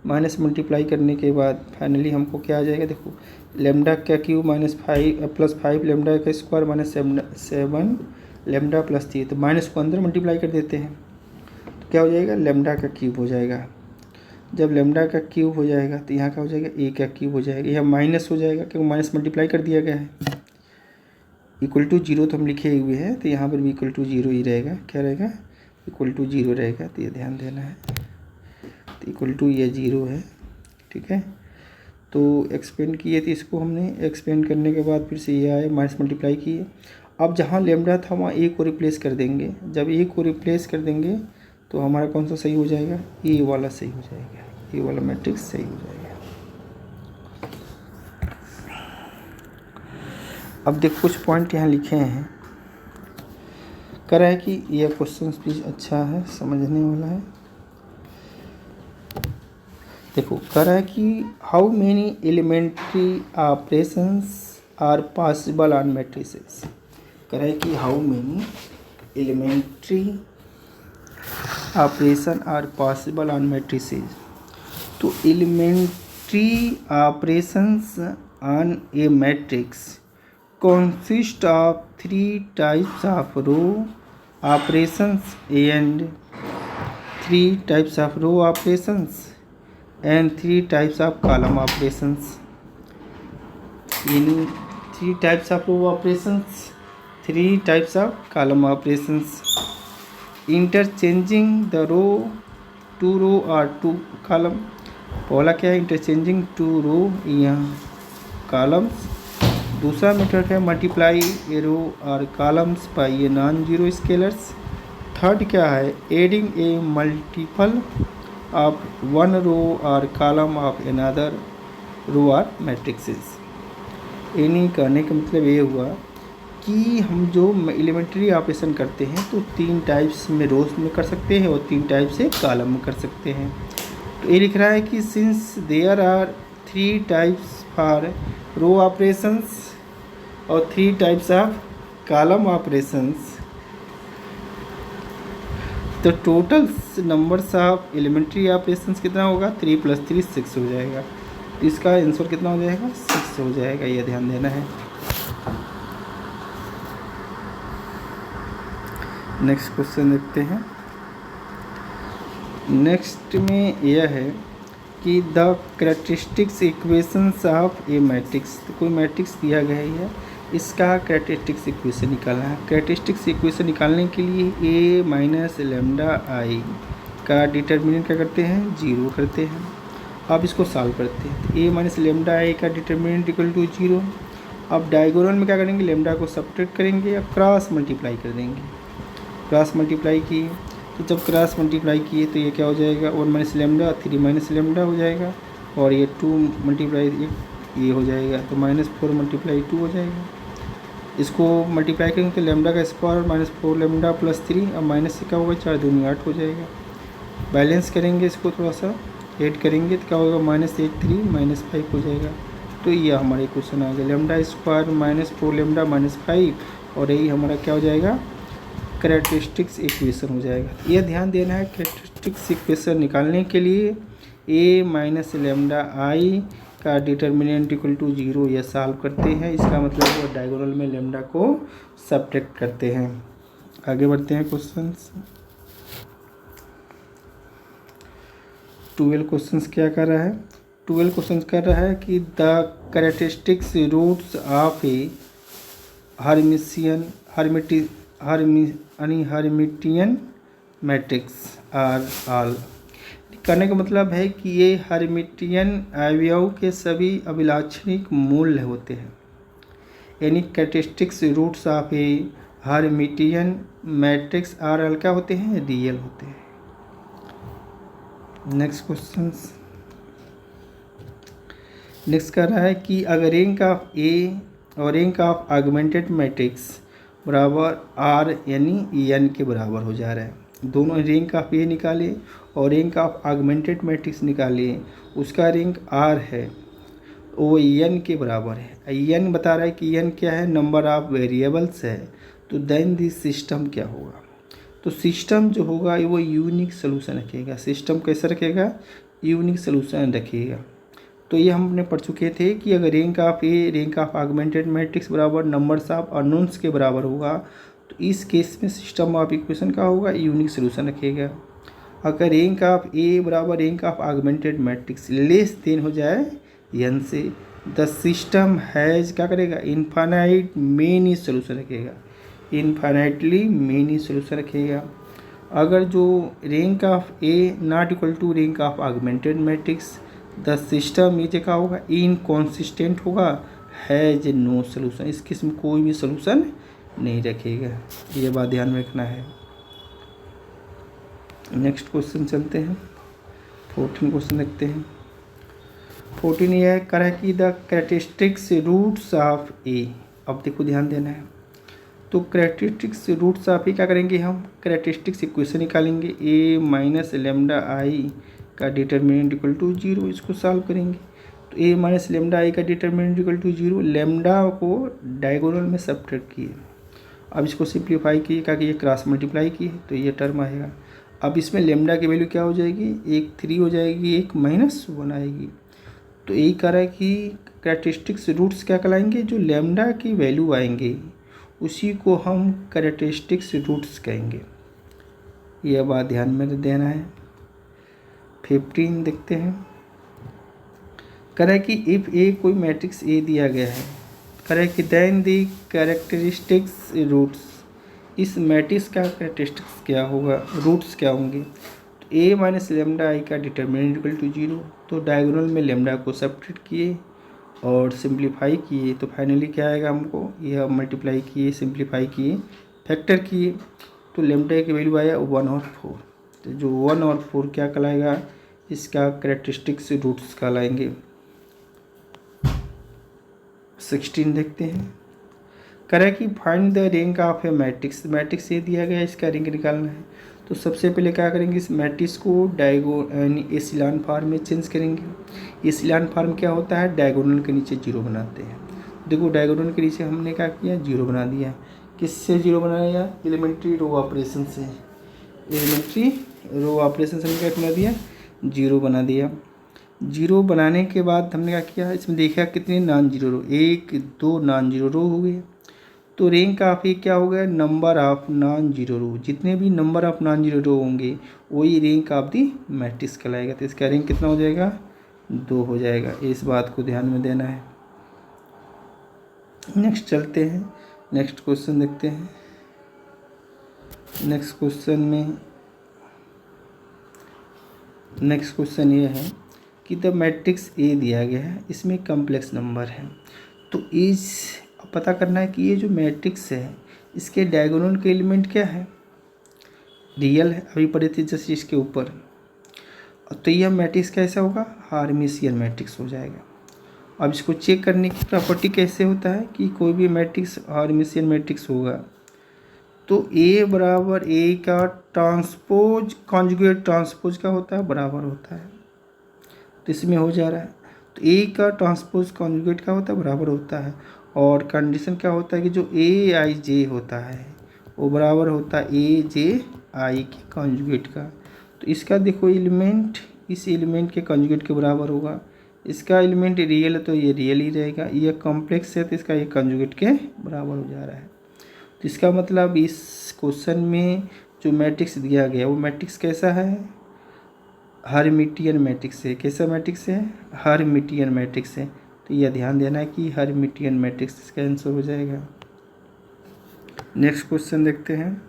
Speaker 1: माइनस मल्टीप्लाई करने के बाद फाइनली हमको क्या आ जाएगा, देखो लेमडा का क्यूब +5 लेमडा का स्क्वायर माइनस 7 लेमडा +3, तो माइनस को अंदर मल्टीप्लाई कर देते हैं, तो क्या हो जाएगा, लेमडा का क्यूब हो जाएगा। जब लेमडा का क्यूब हो जाएगा तो यहाँ क्या हो जाएगा, ए का क्यूब हो जाएगा, यह माइनस हो जाएगा क्योंकि माइनस मल्टीप्लाई कर दिया गया है। इक्वल टू 0 तो हम लिखे हुए हैं, तो यहाँ पर भी इक्वल टू 0 ही रहेगा। क्या रहेगा, इक्वल टू 0 रहेगा, तो ये ध्यान देना है। तो इक्वल टू ये 0 है, ठीक है। तो एक्सपेंड किए थे, इसको हमने एक्सपेंड करने के बाद फिर से ये आए, माइनस मल्टीप्लाई किए। अब जहाँ लेमडा था वहाँ ए को रिप्लेस कर देंगे। जब ए को रिप्लेस कर देंगे तो हमारा कौन सा सही हो जाएगा, ए वाला सही हो जाएगा, ए वाला मैट्रिक्स सही हो जाएगा। अब देख कुछ पॉइंट यहाँ लिखे हैं, कह रहा है कि यह क्वेश्चन भी अच्छा है, समझने वाला है। देखो कह रहा है कि how many elementary operations are possible on matrices. कह रहा है कि how many elementary operation are possible on matrices. तो elementary operations on a matrix consist of 3 types of row operations and 3 types of row operations and 3 types of column operations. In 3 types of row operations, 3 types of column operations. Interchanging the row, 2 row or 2 column. पहला क्या है, interchanging 2 रो या columns. दूसरा method है multiply a row और columns by a non zero scalars. Third क्या है, adding a multiple of 1 row और कॉलम ऑफ अनदर रो और मैट्रिक्सेस। यानी कहने का मतलब ये हुआ कि हम जो एलिमेंट्री ऑपरेशन करते हैं तो 3 टाइप्स में रोज में कर सकते हैं और 3 टाइप से कॉलम में कर सकते हैं। तो ये लिख रहा है कि since there are 3 types for row operations और 3 टाइप्स ऑफ कॉलम ऑपरेशंस, तो total numbers of elementary operations कितना होगा, 3 + 3 6 हो जाएगा। तो इसका आंसर कितना हो जाएगा, 6 हो जाएगा, ये ध्यान देना है। नेक्स्ट क्वेश्चन देखते हैं। नेक्स्ट में यह है कि the characteristics equations of a matrix. तो कोई मैट्रिक्स दिया गया है, इसका कैरेक्टरिस्टिक्स इक्वेशन निकालना है। कैरेक्टरिस्टिक्स इक्वेशन निकालने के लिए ए माइनस लेमडा आई का डिटर्मिनेंट क्या करते हैं, 0 करते हैं। अब इसको सॉल्व करते हैं। तो ए माइनस लेमडा आई का डिटर्मिनेंट इक्वल टू 0। अब डायगोनल में क्या करेंगे, लेमडा को सब्ट्रैक्ट करेंगे या क्रॉस मल्टीप्लाई कर देंगे। क्रॉस मल्टीप्लाई की तो जब क्रॉस मल्टीप्लाई किए तो ये क्या हो जाएगा, 1 माइनस लेमडा 3 माइनस लेमडा हो जाएगा, और ये 2 मल्टीप्लाई ये हो जाएगा, तो -4 मल्टीप्लाई 2 हो जाएगा। इसको मल्टीप्लाई करेंगे तो लेमडा का स्क्वायर -4 लेमडा प्लस 3, अब माइनस से क्या होगा, 4 दूनी 8 हो जाएगा। बैलेंस करेंगे इसको, थोड़ा सा ऐड करेंगे तो क्या होगा, -8 3 -5 हो जाएगा। तो ये हमारे क्वेश्चन आ गया, लेमडा स्क्वायर -4 लेमडा -5, और यही हमारा क्या हो जाएगा, कैरेक्टरिस्टिक्स इक्वेशन हो जाएगा। ये ध्यान देना है, कैरेक्टरिस्टिक्स इक्वेशन निकालने के लिए a माइनस लेमडा आई का डिटर्मिनेंट इक्वल टू 0 यह सॉल्व करते हैं। इसका मतलब वो डायगोनल में लेमडा को सब्ट्रैक्ट करते हैं। आगे बढ़ते हैं क्वेश्चंस। 12 क्वेश्चंस क्या कर रहा है, 12 क्वेश्चंस कर रहा है कि the characteristics roots of a Hermitian matrix are all. करने का मतलब है कि ये हर्मिटियन अवयव के सभी अभिलाक्षणिक मूल्य होते हैं, यानी characteristics roots of a Hermitian matrix are all क्या होते हैं, रियल होते हैं। नेक्स्ट क्वेश्चन, नेक्स्ट कर रहा है कि अगर रैंक ऑफ ए और रैंक ऑफ ऑगमेंटेड मैट्रिक्स बराबर आर यानी एन के बराबर हो जा रहा है, दोनों रैंक ऑफ ए निकाले और रैंक ऑफ ऑगमेंटेड मैट्रिक्स निकाले, उसका रैंक आर है, वो एन के बराबर है। एन बता रहा है कि एन क्या है, नंबर ऑफ वेरिएबल्स है, तो देन दिस सिस्टम क्या होगा, तो सिस्टम जो होगा वो यूनिक सोल्यूशन रखेगा। सिस्टम कैसा रखेगा, यूनिक सोल्यूशन रखेगा। तो ये हमने पढ़ चुके थे कि अगर rank of A rank of augmented matrix बराबर नंबर्स ऑफ अननोन्स के बराबर होगा, तो इस केस में सिस्टम ऑफ इक्वेशन का होगा, यूनिक सोल्यूशन रखेगा। अगर रैंक ऑफ ए बराबर rank of augmented matrix less than हो जाए एन से, द सिस्टम हैज़ क्या करेगा, इनफाइनाइट मेनी सोल्यूशन रखेगा, इनफाइनाइटली मेनी सोल्यूशन रखेगा। अगर जो rank of A not equal to rank of augmented matrix, the system ये क्या होगा, इनकॉन्सिस्टेंट होगा, हैज नो सोल्यूशन, इस किस्म कोई भी सोल्यूशन नहीं रखेगा। ये बात ध्यान में रखना है। नेक्स्ट क्वेश्चन चलते हैं, 14 क्वेश्चन देखते हैं। 14 ये है कर है कि द कैरेक्टरिस्टिक्स रूट्स ऑफ ए। अब देखो ध्यान देना है, तो कैरेक्टरिस्टिक्स रूट्स ऑफ ए क्या करेंगे, हम कैरेक्टरिस्टिक्स इक्वेशन निकालेंगे, ए माइनस लेमडा आई का डिटर्मिनेंट इक्वल टू 0, इसको सॉल्व करेंगे। तो ए माइनस लेमडा आई का डिटर्मिनेंट इक्वल टू 0, लेमडा को डायगोनल में सब्ट्रैक्ट किए, अब इसको सिंप्लीफाई किए, क्या किए, क्रॉस मल्टीप्लाई किए, तो ये टर्म आएगा। अब इसमें लेमडा की वैल्यू क्या हो जाएगी, एक 3 हो जाएगी, एक -1 आएगी। तो यही कह रहा है कि कैरेक्टरिस्टिक्स रूट्स क्या कहलाएंगे, जो लेमडा की वैल्यू आएंगे उसी को हम कैरेक्टरिस्टिक्स रूट्स कहेंगे। यह बात ध्यान में देना है। 15 देखते हैं, कह रहा है कि इफ़ ए कोई मैट्रिक्स ए दिया गया है, कह रहा है कि देन दी कैरेक्टरिस्टिक्स रूट्स, इस मैट्रिक्स का कैरेक्टरिस्टिक्स क्या होगा, रूट्स क्या होंगे। तो ए माइनस लेमडा आई का डिटर्मिनेंट इक्वल टू 0, तो डायगोनल में लेमडा को सब्ट्रैक्ट किए और सिंप्लीफाई किए, तो फाइनली क्या आएगा हमको, यह मल्टीप्लाई किए, सिंप्लीफाई किए, फैक्टर किए, तो लेमडा की वैल्यू आया 1 और 4। तो जो 1 और 4 क्या कहलाएगा, इसका कैरेक्टरिस्टिक्स रूट्स कहलाएंगे। 16 देखते हैं, करें कि find the rank of a matrix, matrix ये दिया गया है, इसका रैंक निकालना है। तो सबसे पहले क्या करेंगे, इस मैट्रिक्स को यानी एसिलान फॉर्म में चेंज करेंगे। एसिलान फॉर्म क्या होता है, डायगोनल के नीचे 0 बनाते हैं। देखो डायगोनल के नीचे हमने क्या किया, 0 बना दिया। किससे 0 बनाया, एलिमेंट्री रो ऑपरेशन से, एलिमेंट्री रो ऑपरेशन से हमने क्या बना दिया, 0 बना दिया। 0 बनाने के बाद हमने क्या किया, इसमें देखा कितने नॉन जीरो रो, 1 2 नॉन जीरो रो हो गए। तो रैंक ऑफ ए क्या हो गया, नंबर ऑफ नॉन जीरो रो, जितने भी नंबर ऑफ नॉन जीरो रो होंगे वही रैंक ऑफ दी मैट्रिक्स कहलाएगा। तो इसका रैंक कितना हो जाएगा, 2 हो जाएगा। इस बात को ध्यान में देना है। नेक्स्ट चलते हैं, नेक्स्ट क्वेश्चन देखते हैं। नेक्स्ट क्वेश्चन ये है कि द मैट्रिक्स ए दिया गया है, इसमें कम्प्लेक्स नंबर है। तो इस पता करना है कि ये जो मैट्रिक्स है इसके डायगोनल के एलिमेंट क्या है, रियल है, अभी पढ़े थे जस्ट इसके ऊपर। तो यह मैट्रिक्स कैसा होगा, हार्मिशियन मैट्रिक्स हो जाएगा। अब इसको चेक करने की प्रॉपर्टी कैसे होता है कि कोई भी मैट्रिक्स हार्मिशियन मैट्रिक्स होगा तो ए बराबर ए का ट्रांसपोज कॉन्जुगेट ट्रांसपोज का होता है बराबर होता है। तो इसमें हो जा रहा है, तो ए का ट्रांसपोज कॉन्जुगेट का होता है बराबर होता है। और कंडीशन क्या होता है कि जो ए आई जे होता है वो बराबर होता है ए जे आई के कॉन्जुगेट का। तो इसका देखो एलिमेंट इस एलिमेंट के कॉन्जुगेट के बराबर होगा। इसका एलिमेंट रियल है तो ये रियल ही रहेगा, ये कॉम्प्लेक्स है तो इसका ये कॉन्जुगेट के बराबर हो जा रहा है। तो इसका मतलब इस क्वेश्चन में जो मैट्रिक्स दिया गया वो मैट्रिक्स कैसा है, हर्मिटियन मैट्रिक्स है। कैसा मैट्रिक्स है, हर्मिटियन मैट्रिक्स है। तो यह ध्यान देना है कि हर्मिटियन मैट्रिक्स इसका आंसर हो जाएगा। नेक्स्ट क्वेश्चन देखते हैं।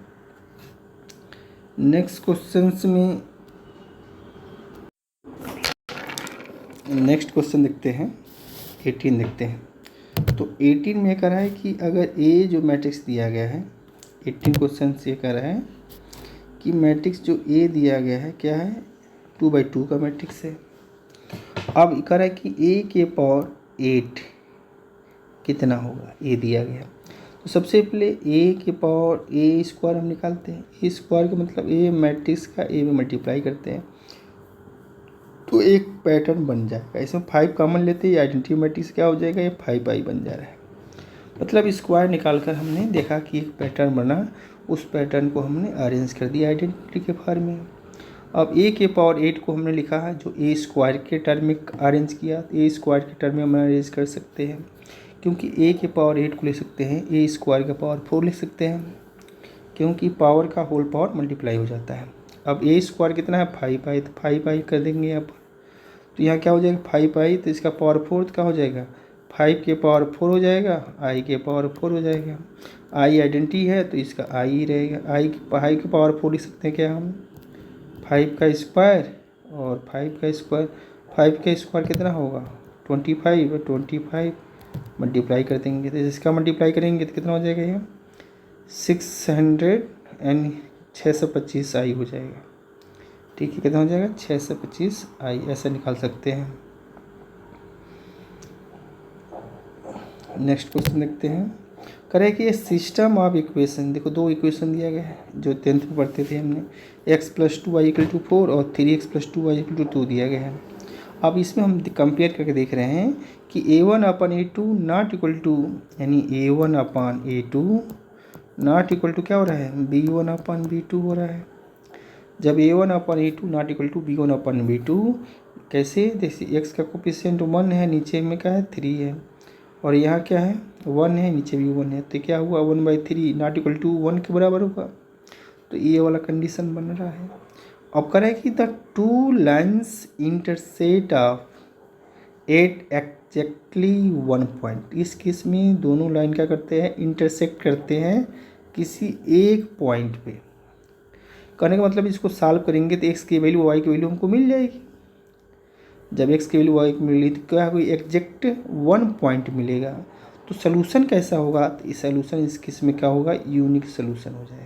Speaker 1: नेक्स्ट क्वेश्चन देखते हैं 18 देखते हैं। तो 18 में कह रहा है कि अगर ए जो मैट्रिक्स दिया गया है, 18 क्वेश्चन से कह रहा है कि मैट्रिक्स जो ए दिया गया है क्या है, 2/2 का मैट्रिक्स है। अब कह रहा है कि ए के पावर 8 कितना होगा, ए दिया गया। तो सबसे पहले ए के पावर ए स्क्वायर हम निकालते हैं। ए स्क्वायर का मतलब ए मैट्रिक्स का ए में मल्टीप्लाई करते हैं तो एक पैटर्न बन जाएगा। इसमें 5 कॉमन लेते हैं, आइडेंटिटी मैट्रिक्स क्या हो जाएगा, ये 5i बन जा रहा है। मतलब स्क्वायर निकाल कर हमने देखा कि एक पैटर्न बना, उस पैटर्न को हमने अरेंज कर दिया आइडेंटिटी के फॉर्म में। अब ए के पावर 8 को हमने लिखा है जो ए स्क्वायर के टर्म में अरेंज किया, ए स्क्वायर के टर्म में हम अरेंज कर सकते हैं क्योंकि ए के पावर 8 को लिख सकते हैं, ए स्क्वायर का पावर 4 लिख सकते हैं क्योंकि पावर का होल पावर मल्टीप्लाई हो जाता है। अब ए स्क्वायर कितना है 5i, तो 5i कर देंगे यहाँ पर। तो यहाँ क्या हो जाएगा 5i, तो इसका पावर 4 का हो जाएगा 5 के पावर 4 हो जाएगा, i के पावर 4 हो जाएगा। i आइडेंटिटी है तो इसका i ही रहेगा। i के पावर 4 लिख सकते हैं क्या हम, 5 का स्क्वायर और 5 का स्क्वायर। 5 का स्क्वायर कितना होगा 25, 25 मल्टीप्लाई कर देंगे तो इसका मल्टीप्लाई करेंगे तो कितना हो जाएगा ये 625i हो जाएगा। ठीक है, कितना हो जाएगा 625i, ऐसा निकाल सकते हैं। नेक्स्ट क्वेश्चन देखते हैं। करें कि ये सिस्टम ऑफ इक्वेशन, देखो 2 इक्वेशन दिया गया है जो 10th में पढ़ते थे हमने, x + 2y = 4 और 3x + 2y = 2 दिया गया है। अब इसमें हम कंपेयर करके देख रहे हैं कि a1/a2 नॉट इक्वल टू, यानी a1/a2 नॉट इक्वल टू क्या हो रहा है, b1/b2 हो रहा है। जब a1/a2 not equal to b1/b2 कैसे, जैसे x का कोफिशिएंट 1 है, नीचे में क्या है 3 है, और यहाँ क्या है 1 है, नीचे भी 1 है, तो क्या हुआ 1/3 नॉट इक्वल टू 1 के बराबर होगा। तो ये वाला कंडीशन बन रहा है। अब करें कि the 2 lines intersect of at exactly 1 point. इस केस में दोनों लाइन क्या करते हैं, इंटरसेक्ट करते हैं किसी एक पॉइंट पे। करने का मतलब इसको सॉल्व करेंगे तो x की वैल्यू y की वैल्यू हमको मिल जाएगी। जब x की वैल्यू y की मिली तो क्या कोई एग्जैक्ट 1 पॉइंट मिलेगा। तो सोल्यूशन कैसा होगा, तो इस सोल्यूशन इस केस में क्या होगा, यूनिक सोल्यूशन हो जाएगा।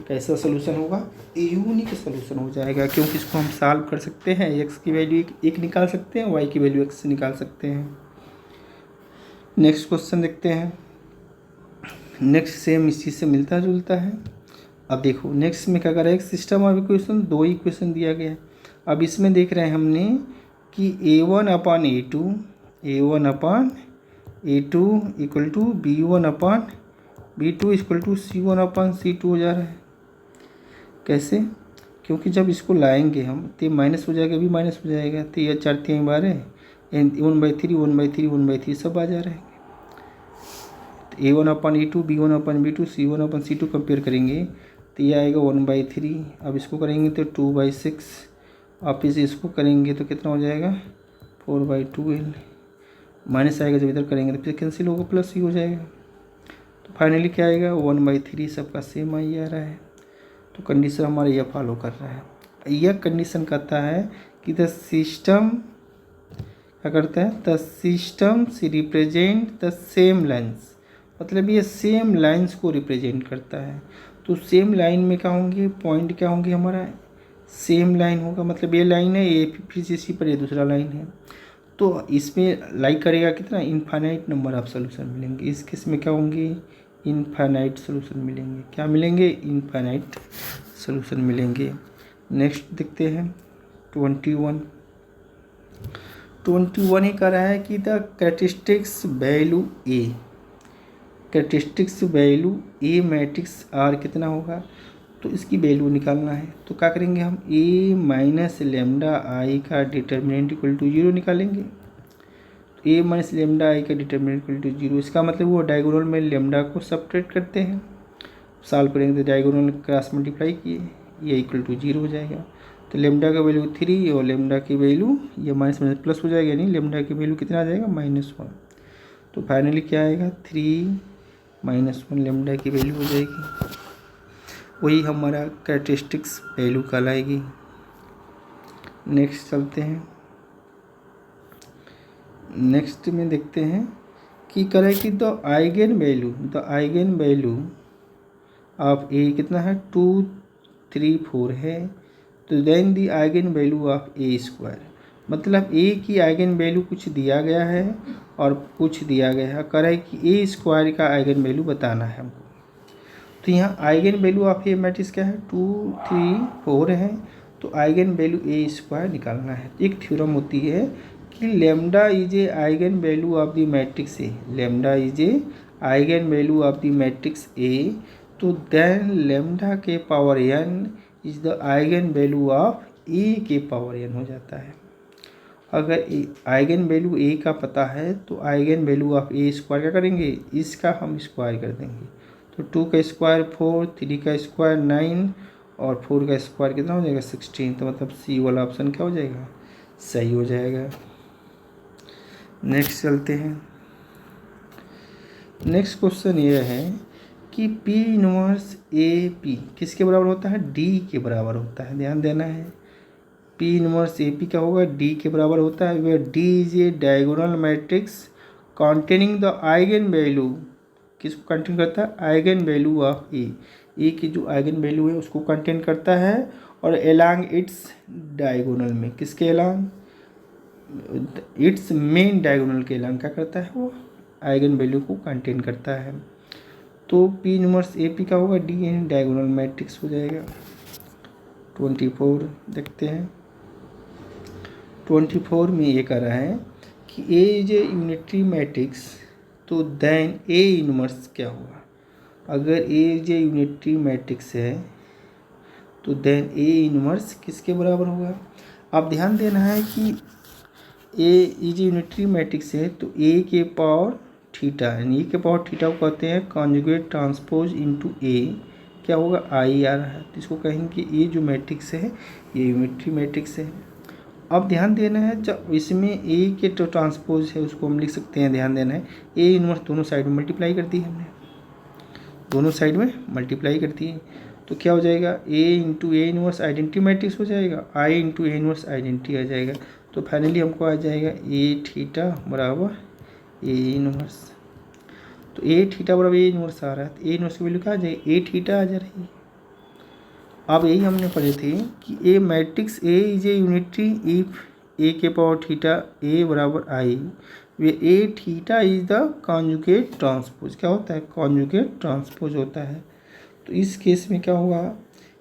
Speaker 1: कैसा सोल्यूशन होगा, यूनिक सोल्यूशन हो जाएगा क्योंकि इसको हम सॉल्व कर सकते हैं, x की वैल्यू 1 निकाल सकते हैं, y की वैल्यू x निकाल सकते हैं। नेक्स्ट क्वेश्चन देखते हैं। नेक्स्ट सेम इस चीज़ से मिलता जुलता है। अब देखो नेक्स्ट में क्या कर रहा है, सिस्टम ऑफ इक्वेशन 2 इक्वेशन दिया गया है। अब इसमें देख रहे हैं हमने कि a1/a2 equal to b1/b2 equal to c1/c2 हो जा रहा है। कैसे, क्योंकि जब इसको लाएंगे हम तो माइनस हो जाएगा, भी माइनस हो जाएगा, तो यह 4 3 12 1/3 1/3 1/3 सब आ जा रहे हैं। तो a1/a2 b1/b2 c1/c2 कंपेयर करेंगे तो ये आएगा 1/3। अब इसको करेंगे तो 2/6, वापिस इसको करेंगे तो कितना हो जाएगा 4/12, माइनस आएगा जब इधर करेंगे तो फिर कैंसिल होगा, प्लस ही हो जाएगा। तो फाइनली क्या आएगा 1/3, सबका सेम आई आ रहा है। तो कंडीशन हमारा यह फॉलो कर रहा है। यह कंडीशन कहता है कि द सिस्टम क्या करता है, द सिस्टम से रिप्रेजेंट द सेम लाइन्स, मतलब ये सेम लाइन्स को रिप्रेजेंट करता है। तो सेम लाइन में क्या होंगे, पॉइंट क्या होंगे हमारा, सेम लाइन होगा, मतलब ये लाइन है, ये फिर से इसी पर ये दूसरा लाइन है। तो इसमें लाइक करेगा कितना, इनफाइनाइट नंबर ऑफ सोल्यूशन मिलेंगे। इस केस में क्या होंगे, इनफाइनाइट सोल्यूशन मिलेंगे। क्या मिलेंगे, इनफाइनाइट सोल्यूशन मिलेंगे। नेक्स्ट देखते हैं 21 ही कह रहा है कि the characteristics value a, characteristics value a matrix are कितना होगा, तो इसकी वैल्यू निकालना है। तो क्या करेंगे हम, ए माइनस लेमडा आई का डिटर्मिनेंट इक्वल टू 0 निकालेंगे। तो ए माइनस लेमडा आई का डिटर्मिनेंट इक्वल टू 0, इसका मतलब वो डायगोनल में लेमडा को सबट्रैक्ट करते हैं, सॉल्व करेंगे तो डायगोनल क्रॉस मल्टीप्लाई किए, ये इक्वल टू 0 हो जाएगा। तो लेमडा का वैल्यू 3 और लेमडा की वैल्यू ये माइनस माइनस प्लस हो जाएगा, यानी लेमडा की वैल्यू कितना आ जाएगा, -1। तो फाइनली क्या आएगा, 3 - 1 लेमडा की वैल्यू हो जाएगी, वही हमारा कैरेक्टरिस्टिक्स वैल्यू कहलाएगी। नेक्स्ट चलते हैं, नेक्स्ट में देखते हैं कि करें कि the eigen value of A कितना है, 2 3 4 है। तो then the eigen value of A square, मतलब ए की आइगन वैल्यू कुछ दिया गया है और कुछ दिया गया है, करें कि ए स्क्वायर का आइगन वैल्यू बताना है हमको। तो यहाँ eigen value of a matrix क्या है, 2 3 4 है। तो आइगन वैल्यू ए स्क्वायर निकालना है। एक थ्योरम होती है कि lambda is a eigen value of the matrix A, lambda is a eigen value of the matrix A, तो देन लेमडा के power n is the eigen value of A के power n हो जाता है। अगर आइगन वैल्यू ए का पता है तो eigen value of A square क्या करेंगे, इसका हम स्क्वायर कर देंगे। तो 2 का स्क्वायर 4, 3 का स्क्वायर 9 और 4 का स्क्वायर कितना हो जाएगा, 16। तो मतलब सी वाला ऑप्शन क्या हो जाएगा, सही हो जाएगा। नेक्स्ट चलते हैं, नेक्स्ट क्वेश्चन ये है कि P इनवर्स ए पी किसके बराबर होता है, D के बराबर होता है, ध्यान देना है। P इनवर्स ए पी क्या होगा, D के बराबर होता है, where D is a diagonal matrix containing the eigen value, किसको कंटेन करता है, eigen value of A, A की जो आइगन वैल्यू है उसको कंटेन करता है, और एलांग इट्स डायगोनल में, किसके एलांग, इट्स मेन डायगोनल के एलांग क्या करता है, वो आइगन वैल्यू को कंटेन करता है। तो P इनवर्स ए पी का होगा, D इन डायगोनल मैट्रिक्स हो जाएगा। 24 देखते हैं, 24 में ये कह रहा है कि A is a unitary matrix, तो देन ए इनवर्स क्या हुआ, अगर ए इज ए यूनिटरी मैट्रिक्स है तो देन ए इनवर्स किसके बराबर होगा। आप ध्यान देना है कि A is a unitary matrix है तो ए के पावर थीटा, यानी ए के पावर थीटा को कहते हैं कॉन्जुगेट ट्रांसपोज इनटू ए, क्या होगा, आई आ रहा है, तो इसको कहेंगे कि ये जो मैट्रिक्स है ये यूनिटरी मैट्रिक्स है। अब ध्यान देना है, जब इसमें ए के जो ट्रांसपोज है उसको हम लिख सकते हैं, ध्यान देना है, ए इनवर्स दोनों साइड में मल्टीप्लाई कर दी हमने, दोनों साइड में मल्टीप्लाई कर दी, तो क्या हो जाएगा, A into A inverse identity matrix हो जाएगा, I into A inverse identity आ जाएगा। तो फाइनली हमको आ जाएगा ए थीटा बराबर ए इनवर्स। तो ए थीटा बराबर ए इनवर्स आ रहा है, तो ए इनवर्स की वैल्यू क्या आ जाएगी, ए थीटा आ जा रही है। अब यही हमने पढ़े थे कि A matrix A is a unitary if A के पावर थीटा ए बराबर I, where A theta is the conjugate transpose, क्या होता है, कॉन्जुगेट ट्रांसपोज होता है। तो इस केस में क्या होगा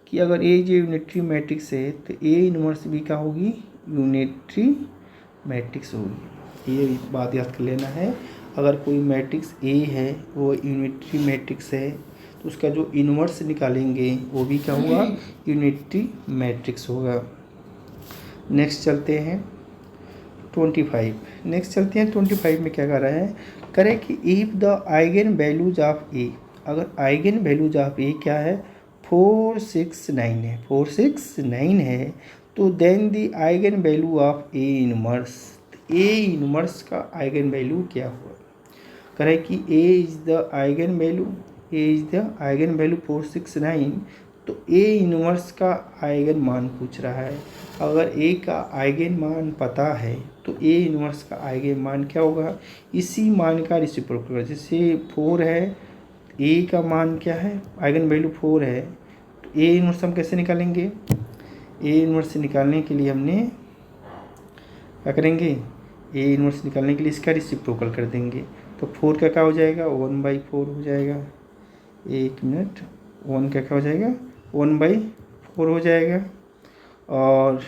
Speaker 1: कि अगर ए जो यूनिटरी मैट्रिक्स है तो ए इनवर्स भी क्या होगी, यूनिटरी मैट्रिक्स होगी। ये बात याद कर लेना है, अगर कोई मैट्रिक्स ए है वो यूनिटरी मैट्रिक्स है तो उसका जो इनवर्स निकालेंगे वो भी क्या होगा, यूनिटरी मैट्रिक्स होगा। नेक्स्ट चलते हैं 25, नेक्स्ट चलते हैं 25 में क्या कर रहा है, करें कि if the eigenvalues of A, अगर आइगन वैल्यूज ऑफ ए क्या है, 4 6 9 है, 4 6 9 है, तो then the eigen value of A inverse, A inverse का आइगन वैल्यू क्या हुआ, करें कि A is the eigen value, A is the eigen value 4 6 9, तो ए इनवर्स का आइगन मान पूछ रहा है। अगर ए का आइगन मान पता है तो ए इनवर्स का आइगन मान क्या होगा, इसी मान का रेसिप्रोकल, जैसे 4 है ए का मान क्या है, आइगन वैल्यू 4 है, तो ए इनवर्स हम कैसे निकालेंगे, ए इनवर्स निकालने के लिए हमने क्या करेंगे, ए इनवर्स निकालने के लिए इसका रेसिप्रोकल कर देंगे। तो 4 का क्या हो जाएगा, 1/4 हो जाएगा। एक मिनट, 1 का क्या हो जाएगा, 1/4 हो जाएगा, और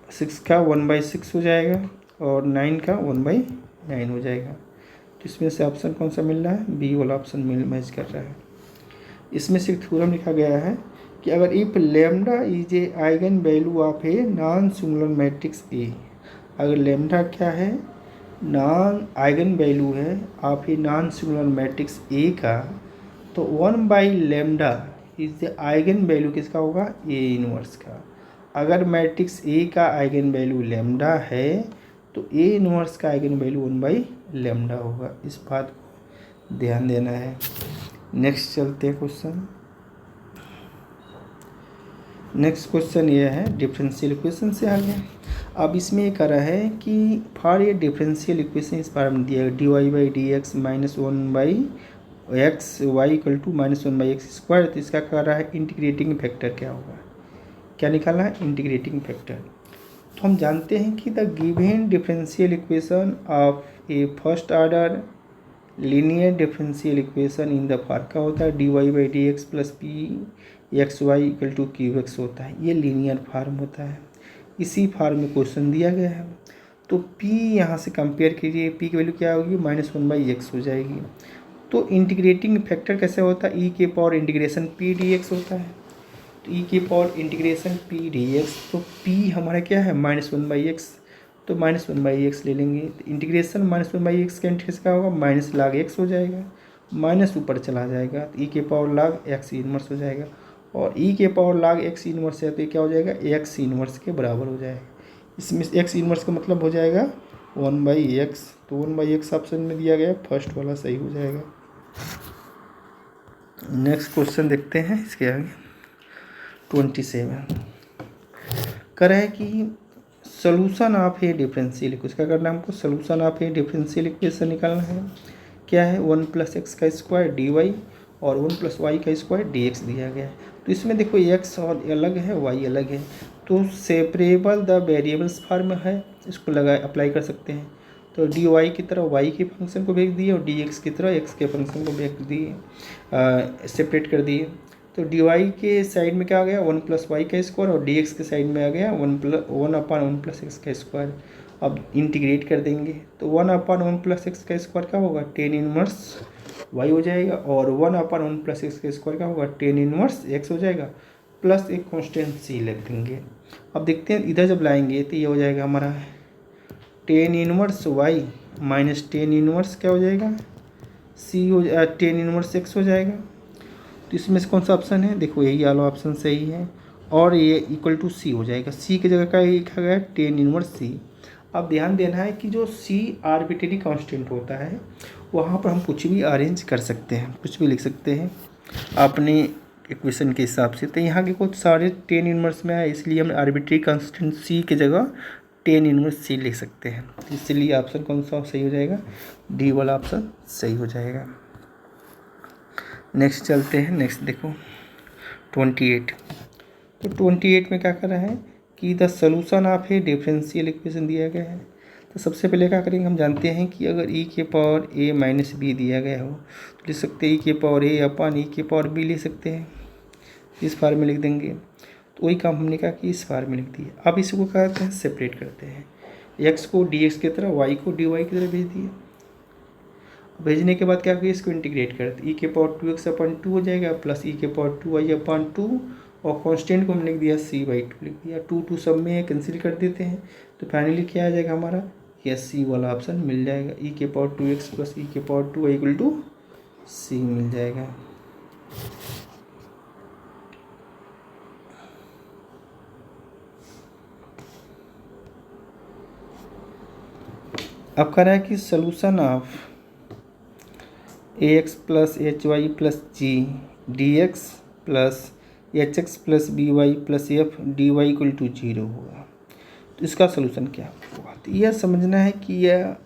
Speaker 1: 6 का 1/6 हो जाएगा, और 9 का 1/9 हो जाएगा। तो इसमें से ऑप्शन कौन सा मिल रहा है, बी वाला ऑप्शन मैच कर रहा है। इसमें से एक थ्योरम लिखा गया है कि अगर if lambda is a eigen value of a non singular matrix A, अगर लेमडा क्या है, नॉन आइगन वैल्यू है of a non singular matrix A का, तो 1/लेमडा इज द आइगन वैल्यू किसका होगा, ए इनवर्स का। अगर मैट्रिक्स ए का आइगन वैल्यू लेमडा है तो ए इनवर्स का आइगन वैल्यू 1/लेमडा होगा। इस बात को ध्यान देना है। नेक्स्ट चलते हैं क्वेश्चन। नेक्स्ट क्वेश्चन ये है डिफरेंशियल इक्वेशन से आ गया। अब इसमें ये कह रहा है कि फॉर ये डिफरेंशियल इक्वेशन इस बार में दिया है dy/dx -1/x y = -1/x²। तो इसका कह रहा है इंटीग्रेटिंग फैक्टर क्या होगा, क्या निकालना है, इंटीग्रेटिंग फैक्टर। तो हम जानते हैं कि the given differential equation of A first order linear differential equation in the form का होता है dy/dx + pxy = qx होता है। ये लीनियर फॉर्म होता है। इसी फॉर्म में क्वेश्चन दिया गया है। तो p यहाँ से कंपेयर कीजिए, p की वैल्यू क्या होगी, -1/x हो जाएगी। तो इंटीग्रेटिंग फैक्टर कैसे होता है, e के पावर इंटीग्रेशन p dx होता है। तो e के पावर इंटीग्रेशन p dx, तो p हमारा क्या है, -1/x, तो -1/x ले लेंगे। तो इंटीग्रेशन -1/x का इंटीग्रेशन क्या होगा, -log x हो जाएगा, माइनस ऊपर चला जाएगा, तो e के पावर log x इनवर्स हो जाएगा, और e के पावर log x इनवर्स है तो ये क्या हो जाएगा, x इनवर्स के बराबर हो जाएगा। इसमें x इनवर्स का मतलब हो जाएगा 1/x, तो 1/x ऑप्शन में दिया गया, फर्स्ट वाला सही हो जाएगा। नेक्स्ट क्वेश्चन देखते हैं इसके आगे। 27 कर है कि solution of A differential equation, क्या करना है हमको, solution of A differential equation निकालना है। क्या है, 1 + x² dy और 1 + y² dx दिया गया है। तो इसमें देखो x और अलग है, y अलग है, तो सेपरेबल द वेरिएबल्स फॉर्म है, इसको अप्लाई कर सकते हैं। तो dy की तरह y के फंक्शन को भेज दिए और dx की तरह x के फंक्शन को भेज दिए, सेपरेट कर दिए। तो dy के साइड में क्या आ गया, 1 + y² और dx के साइड में आ गया 1/1 + x²। अब इंटीग्रेट कर देंगे तो 1/1 + x² क्या होगा, tan इनवर्स y हो जाएगा, और 1/1 + x² क्या होगा, tan इनवर्स x हो जाएगा, प्लस एक कांस्टेंट c लिख देंगे। अब देखते हैं इधर जब लाएंगे तो ये हो जाएगा हमारा tan inverse y - tan inverse क्या हो जाएगा, c हो tan इनवर्स x हो जाएगा। तो इसमें से कौन सा ऑप्शन है, देखो यही वाला ऑप्शन सही है, और ये = c हो जाएगा। c की जगह का लिखा गया है tan इनवर्स c। अब ध्यान देना है कि जो c आर्बिट्रेरी कांस्टेंट होता है वहाँ पर हम कुछ भी अरेंज कर सकते हैं, कुछ भी लिख सकते हैं अपने इक्वेशन के हिसाब से। तो यहाँ के कुछ सारे tan इनवर्स में है, इसलिए हम आर्बिट्रेरी कांस्टेंट c की जगह tan इनवर्स c लिख सकते हैं। इसलिए ऑप्शन कौन सा सही हो जाएगा, डी वाला ऑप्शन सही हो जाएगा। नेक्स्ट चलते हैं। नेक्स्ट देखो 28। तो 28 में क्या कर रहा है कि the solution of A differential equation दिया गया है। तो सबसे पहले क्या करेंगे, हम जानते हैं कि अगर e के पावर a - b दिया गया हो तो लिख सकते हैं e के पावर a/e के पावर b ले सकते हैं, इस फार्म में लिख देंगे। तो वही काम हमने कहा कि इस फार्म में लिख दिया। अब इसको क्या करते हैं, सेपरेट करते हैं, x को dx की तरह, y को dy की तरह भेज दिए। भेजने के बाद क्या किया, इसको इंटीग्रेट करते, e के पावर 2x/2 हो जाएगा, प्लस e के पावर 2y/2, और कांस्टेंट को हमने लिख दिया c/2 लिख दिया। 2 सब में कैंसिल कर देते हैं, तो फाइनली क्या आ जाएगा हमारा, यह c वाला ऑप्शन मिल जाएगा। e के पावर 2x + e के पावर 2y = c मिल जाएगा। अब कह रहा है कि solution of ax + hy + g dx + hx + by + f dy = 0 होगा। तो इसका सोल्यूशन क्या होगा, तो यह समझना है कि यह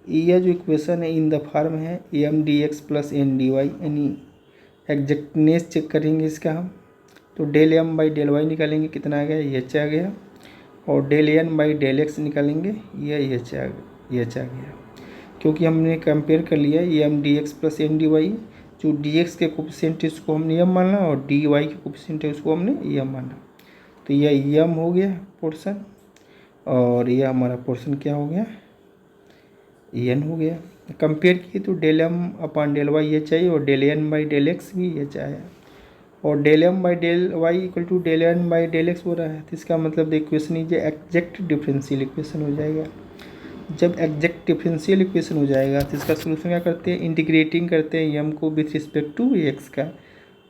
Speaker 1: यह जो इक्वेशन है इन द फॉर्म है M D x plus N D Y, यानी एग्जैक्टनेस चेक करेंगे इसका हम। तो del M by del Y निकालेंगे, कितना आ गया, एच आ गया। और del N by del X निकालेंगे, यह एच आ गया। क्योंकि हमने कंपेयर कर लिया M D x plus N D Y, जो डी एक्स के कोफिशिएंट है उसको हमने एम माना और डी वाई के कोफिशिएंट है उसको हमने एम माना। तो यह एम हो गया पोर्शन, और यह हमारा पोर्शन क्या हो गया, एन हो गया। कंपेयर किए तो del M upon del Y H I और del N by del X भी एच आया, और del M by del Y equal to del N by del x हो रहा है। तो इसका मतलब equation is exact differential equation हो जाएगा। जब एग्जैक्ट डिफरेंशियल इक्वेशन हो जाएगा तो इसका सोल्यूशन क्या करते हैं, इंटीग्रेटिंग करते हैं एम को विथ रिस्पेक्ट टू एक्स का।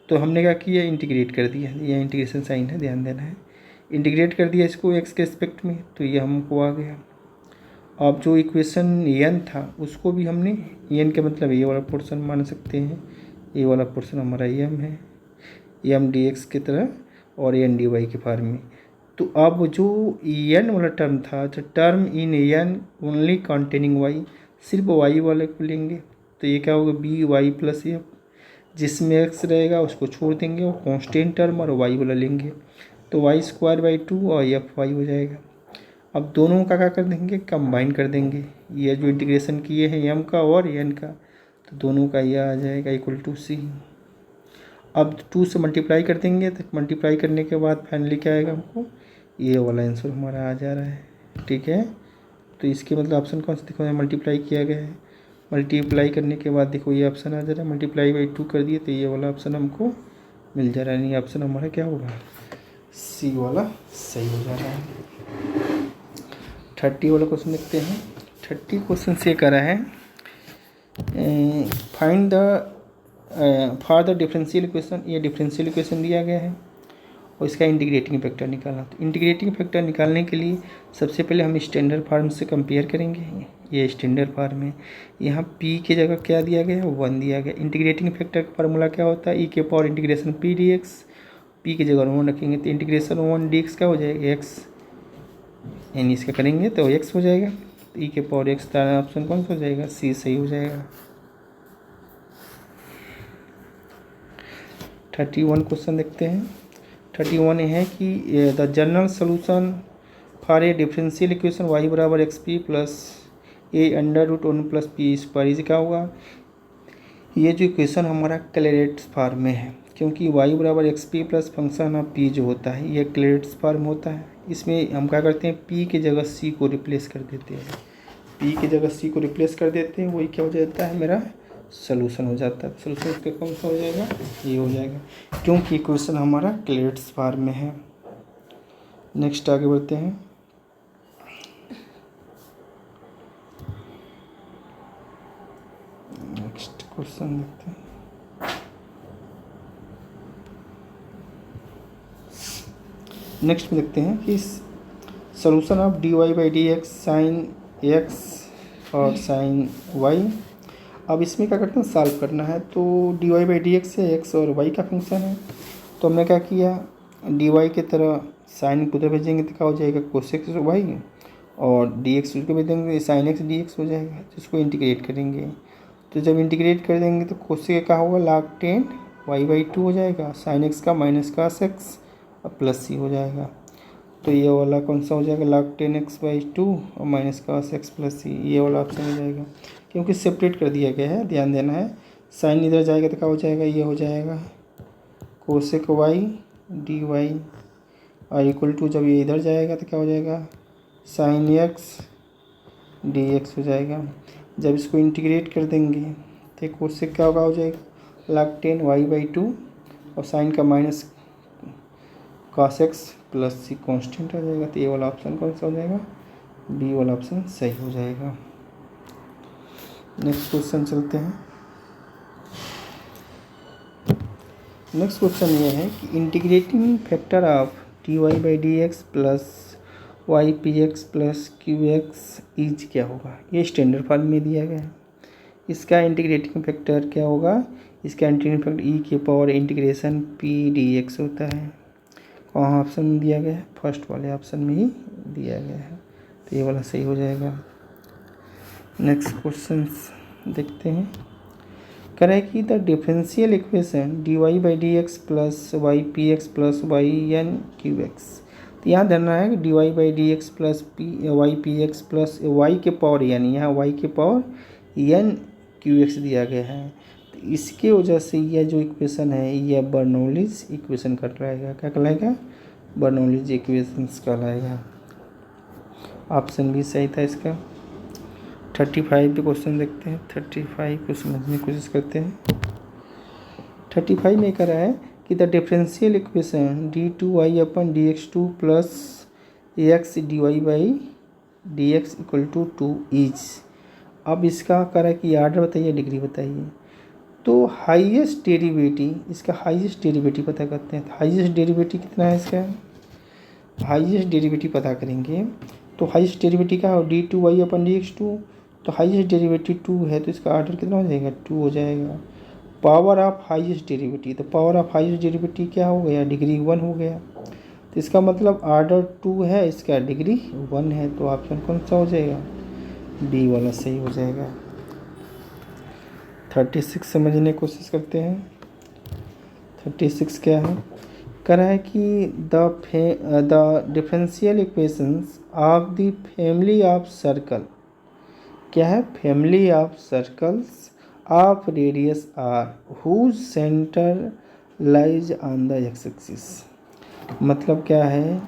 Speaker 1: तो हमने क्या किया, इंटीग्रेट कर दिया, यह इंटीग्रेशन साइन है, ध्यान देना है। इंटीग्रेट कर दिया इसको एक्स के रिस्पेक्ट में, तो ये हमको आ गया। अब जो इक्वेशन एन था उसको भी हमने एन के मतलब ये वाला पोर्शन मान सकते हैं, ये वाला पोर्शन हमारा एम है, एम डी एक्स की तरह और एन डी वाई के फॉर्म में। तो अब जो एन वाला टर्म था, तो term in N only containing Y, सिर्फ वाई वाले को लेंगे। तो ये क्या होगा, बी वाई प्लस एफ, जिसमें एक्स रहेगा उसको छोड़ देंगे और कांस्टेंट टर्म और वाई वाला लेंगे। तो वाई स्क्वायर बाई 2 और एफ वाई हो जाएगा। अब दोनों का क्या कर देंगे, कंबाइन कर देंगे। ये जो इंटीग्रेशन किए हैं एम का और एन का, तो दोनों का यह आ जाएगा इक्वल टू सी। अब 2 से मल्टीप्लाई कर देंगे, तो मल्टीप्लाई करने के बाद फाइनली क्या आएगा, हमको ये वाला आंसर हमारा आ जा रहा है। ठीक है, तो इसके मतलब ऑप्शन कौन सा देखो, मल्टीप्लाई किया गया है। मल्टीप्लाई करने के बाद देखो ये ऑप्शन आ जा रहा है, मल्टीप्लाई बाई 2 कर दिए तो ये वाला ऑप्शन हमको मिल जा रहा है। नहीं, ऑप्शन हमारा क्या होगा, सी वाला सही हो जा रहा है। 30 वाला क्वेश्चन देखते हैं। 30 क्वेश्चन से करा है, find the for the differential equation. ये डिफरेंशियल इक्वेशन दिया गया है और इसका इंटीग्रेटिंग फैक्टर निकालना। तो इंटीग्रेटिंग फैक्टर निकालने के लिए सबसे पहले हम स्टैंडर्ड फार्म से कंपेयर करेंगे। ये स्टैंडर्ड फार्म है, यहाँ p की जगह क्या दिया गया है, 1 दिया गया। इंटीग्रेटिंग फैक्टर का फार्मूला क्या होता है, ई के power integration P D x, P की जगह 1 रखेंगे तो इंटीग्रेशन 1 डी एक्स क्या हो जाएगा, एक्स, यानी इसका करेंगे तो एक्स हो जाएगा। तो ई के पावर एक्स का ऑप्शन कौन सा हो जाएगा, सी सही हो जाएगा। 31 क्वेश्चन देखते हैं। 31 है कि the general solution for a differential equation Y बराबर X P plus A under root 1 plus P square is क्या होगा। ये जो इक्वेशन हमारा क्लेरेट फॉर्म में है, क्योंकि वाई बराबर X P plus function of P जो होता है ये क्लेरेट फॉर्म होता है। इसमें हम क्या करते हैं, पी की जगह सी को रिप्लेस कर देते हैं, पी की जगह सी को रिप्लेस कर देते हैं, वही क्या हो जाता है, मेरा सोल्यूशन हो जाता है। सोल्यूशन इसका कौन सा हो जाएगा, ये हो जाएगा, क्योंकि इक्वेशन हमारा क्लेरेट फॉर्म में है। नेक्स्ट आगे बढ़ते हैं। नेक्स्ट क्वेश्चन देखते हैं। नेक्स्ट में देखते हैं कि solution of D Y by D X sine X और साइन वाई। अब इसमें क्या करते हैं, सॉल्व करना है। तो D Y by D X है, एक्स और वाई का फंक्शन है। तो हमने क्या किया, डी वाई की तरह साइन को उधर भेजेंगे तो क्या हो जाएगा, कोसेक्स वाई, और डी एक्स उसको भेज देंगे साइन एक्स डी एक्स हो जाएगा। जिसको इंटीग्रेट करेंगे, तो जब इंटीग्रेट कर देंगे तो कोसेक क्या होगा, log 10 वाई बाई 2 हो जाएगा, साइन एक्स का माइनस कास एक्स और प्लस सी हो जाएगा। तो ये वाला कौन सा हो जाएगा, log 10 एक्स बाई 2 और माइनस कास एक्स प्लस सी, ये वाला ऑप्शन हो जाएगा, क्योंकि सेपरेट कर दिया गया है, ध्यान देना है। साइन इधर जाएगा तो क्या हो जाएगा, ये हो जाएगा कोसेक वाई डी वाई और इक्वल टू, जब ये इधर जाएगा तो क्या हो जाएगा, साइन एक्स डी एक्स हो जाएगा। जब इसको इंटीग्रेट कर देंगे तो कोसेक क्या होगा, हो जाएगा log 10 वाई बाई 2 और साइन का माइनस cos x प्लस सी कॉन्स्टेंट आ जाएगा। तो ये वाला ऑप्शन कौन सा हो जाएगा, बी वाला ऑप्शन सही हो जाएगा। नेक्स्ट क्वेश्चन चलते हैं। नेक्स्ट क्वेश्चन ये है कि integrating factor of D Y by D x plus Y P x plus Q X is क्या होगा। ये स्टैंडर्ड फॉर्म में दिया गया है। इसका इंटीग्रेटिंग फैक्टर क्या होगा, इसका इंटीग्रेटिंग फैक्टर ई के power integration P D x होता है। कहाँ ऑप्शन में दिया गया है, फर्स्ट वाले ऑप्शन में ही दिया गया है। तो ये वाला सही हो जाएगा। नेक्स्ट क्वेश्चन देखते हैं। कह रहा है कि the differential equation D Y by D x plus Y P x plus Y N Q X. तो यहाँ धरना है कि D Y by D x plus P Y P x plus Y के पावर एन, यहाँ Y के power N Q X दिया गया है। तो इसके वजह से यह जो इक्वेशन है यह बर्नौलीज इक्वेशन कहलाएगा। क्या कहलाएगा? बर्नौलीज इक्वेशंस कहलाएगा। ऑप्शन भी सही था इसका। 35 पे क्वेश्चन देखते हैं। 35 को समझने की कोशिश करते हैं। 35 में कह रहा है कि the differential equation D two Y upon D X two plus x D Y by D x equal to 2 is. अब इसका कह रहा है कि आर्डर बताइए, डिग्री बताइए। तो हाईएस्ट डेरिवेटिव, इसका हाईएस्ट डेरिवेटिव पता करते हैं। हाईएस्ट डेरिवेटिव कितना है इसका? हाईएस्ट डेरिवेटिव पता करेंगे तो हाईएस्ट डेरिवेटिव क्या हो? D two Y upon D X two. तो हाईएस्ट डेरिवेटिव 2 है तो इसका आर्डर कितना हो जाएगा? 2 हो जाएगा। पावर ऑफ हाईएस्ट डेरिवेटिव, तो पावर ऑफ हाईएस्ट डेरिवेटिव क्या हो गया? डिग्री 1 हो गया। तो इसका मतलब आर्डर 2 है, इसका डिग्री 1 है। तो ऑप्शन कौन सा हो जाएगा? डी वाला सही हो जाएगा। 36 समझने की कोशिश करते हैं। 36 क्या है? कह रहा है कि the differential equations of the family of circle. क्या है? Family of circles of radius are whose centre lies on the x axis. मतलब क्या है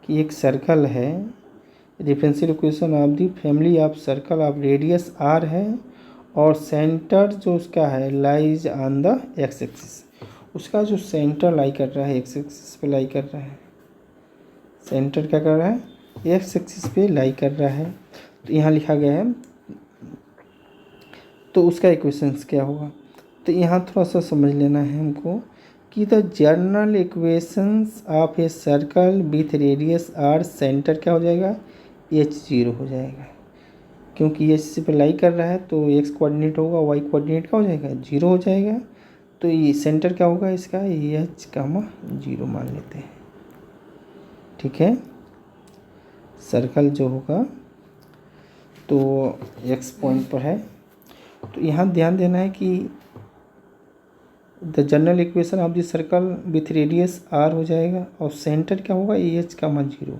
Speaker 1: कि एक सर्कल है, differential equation of the family of circle of radius R है और सेंटर जो उसका है lies on the x axis. उसका जो सेंटर लाई कर रहा है एक्स एक्सिस पे लाई कर रहा है। सेंटर क्या कर रहा है? एक्स एक्सिस पे लाई कर रहा है। तो यहाँ लिखा गया है तो उसका इक्वेशंस क्या होगा? तो यहाँ थोड़ा सा समझ लेना है हमको कि the general equations of a circle with radius R centre क्या हो जाएगा? h0 हो जाएगा। क्योंकि एच से पे लाई कर रहा है तो एक्स कोऑर्डिनेट होगा, वाई कोऑर्डिनेट क्या हो जाएगा? 0 हो जाएगा। तो ये सेंटर क्या होगा इसका? h0 मान लेते हैं। ठीक है, सर्कल जो होगा तो x पॉइंट पर है। तो यहाँ ध्यान देना है कि the general equation of the circle with radius r हो जाएगा और सेंटर क्या होगा? h0।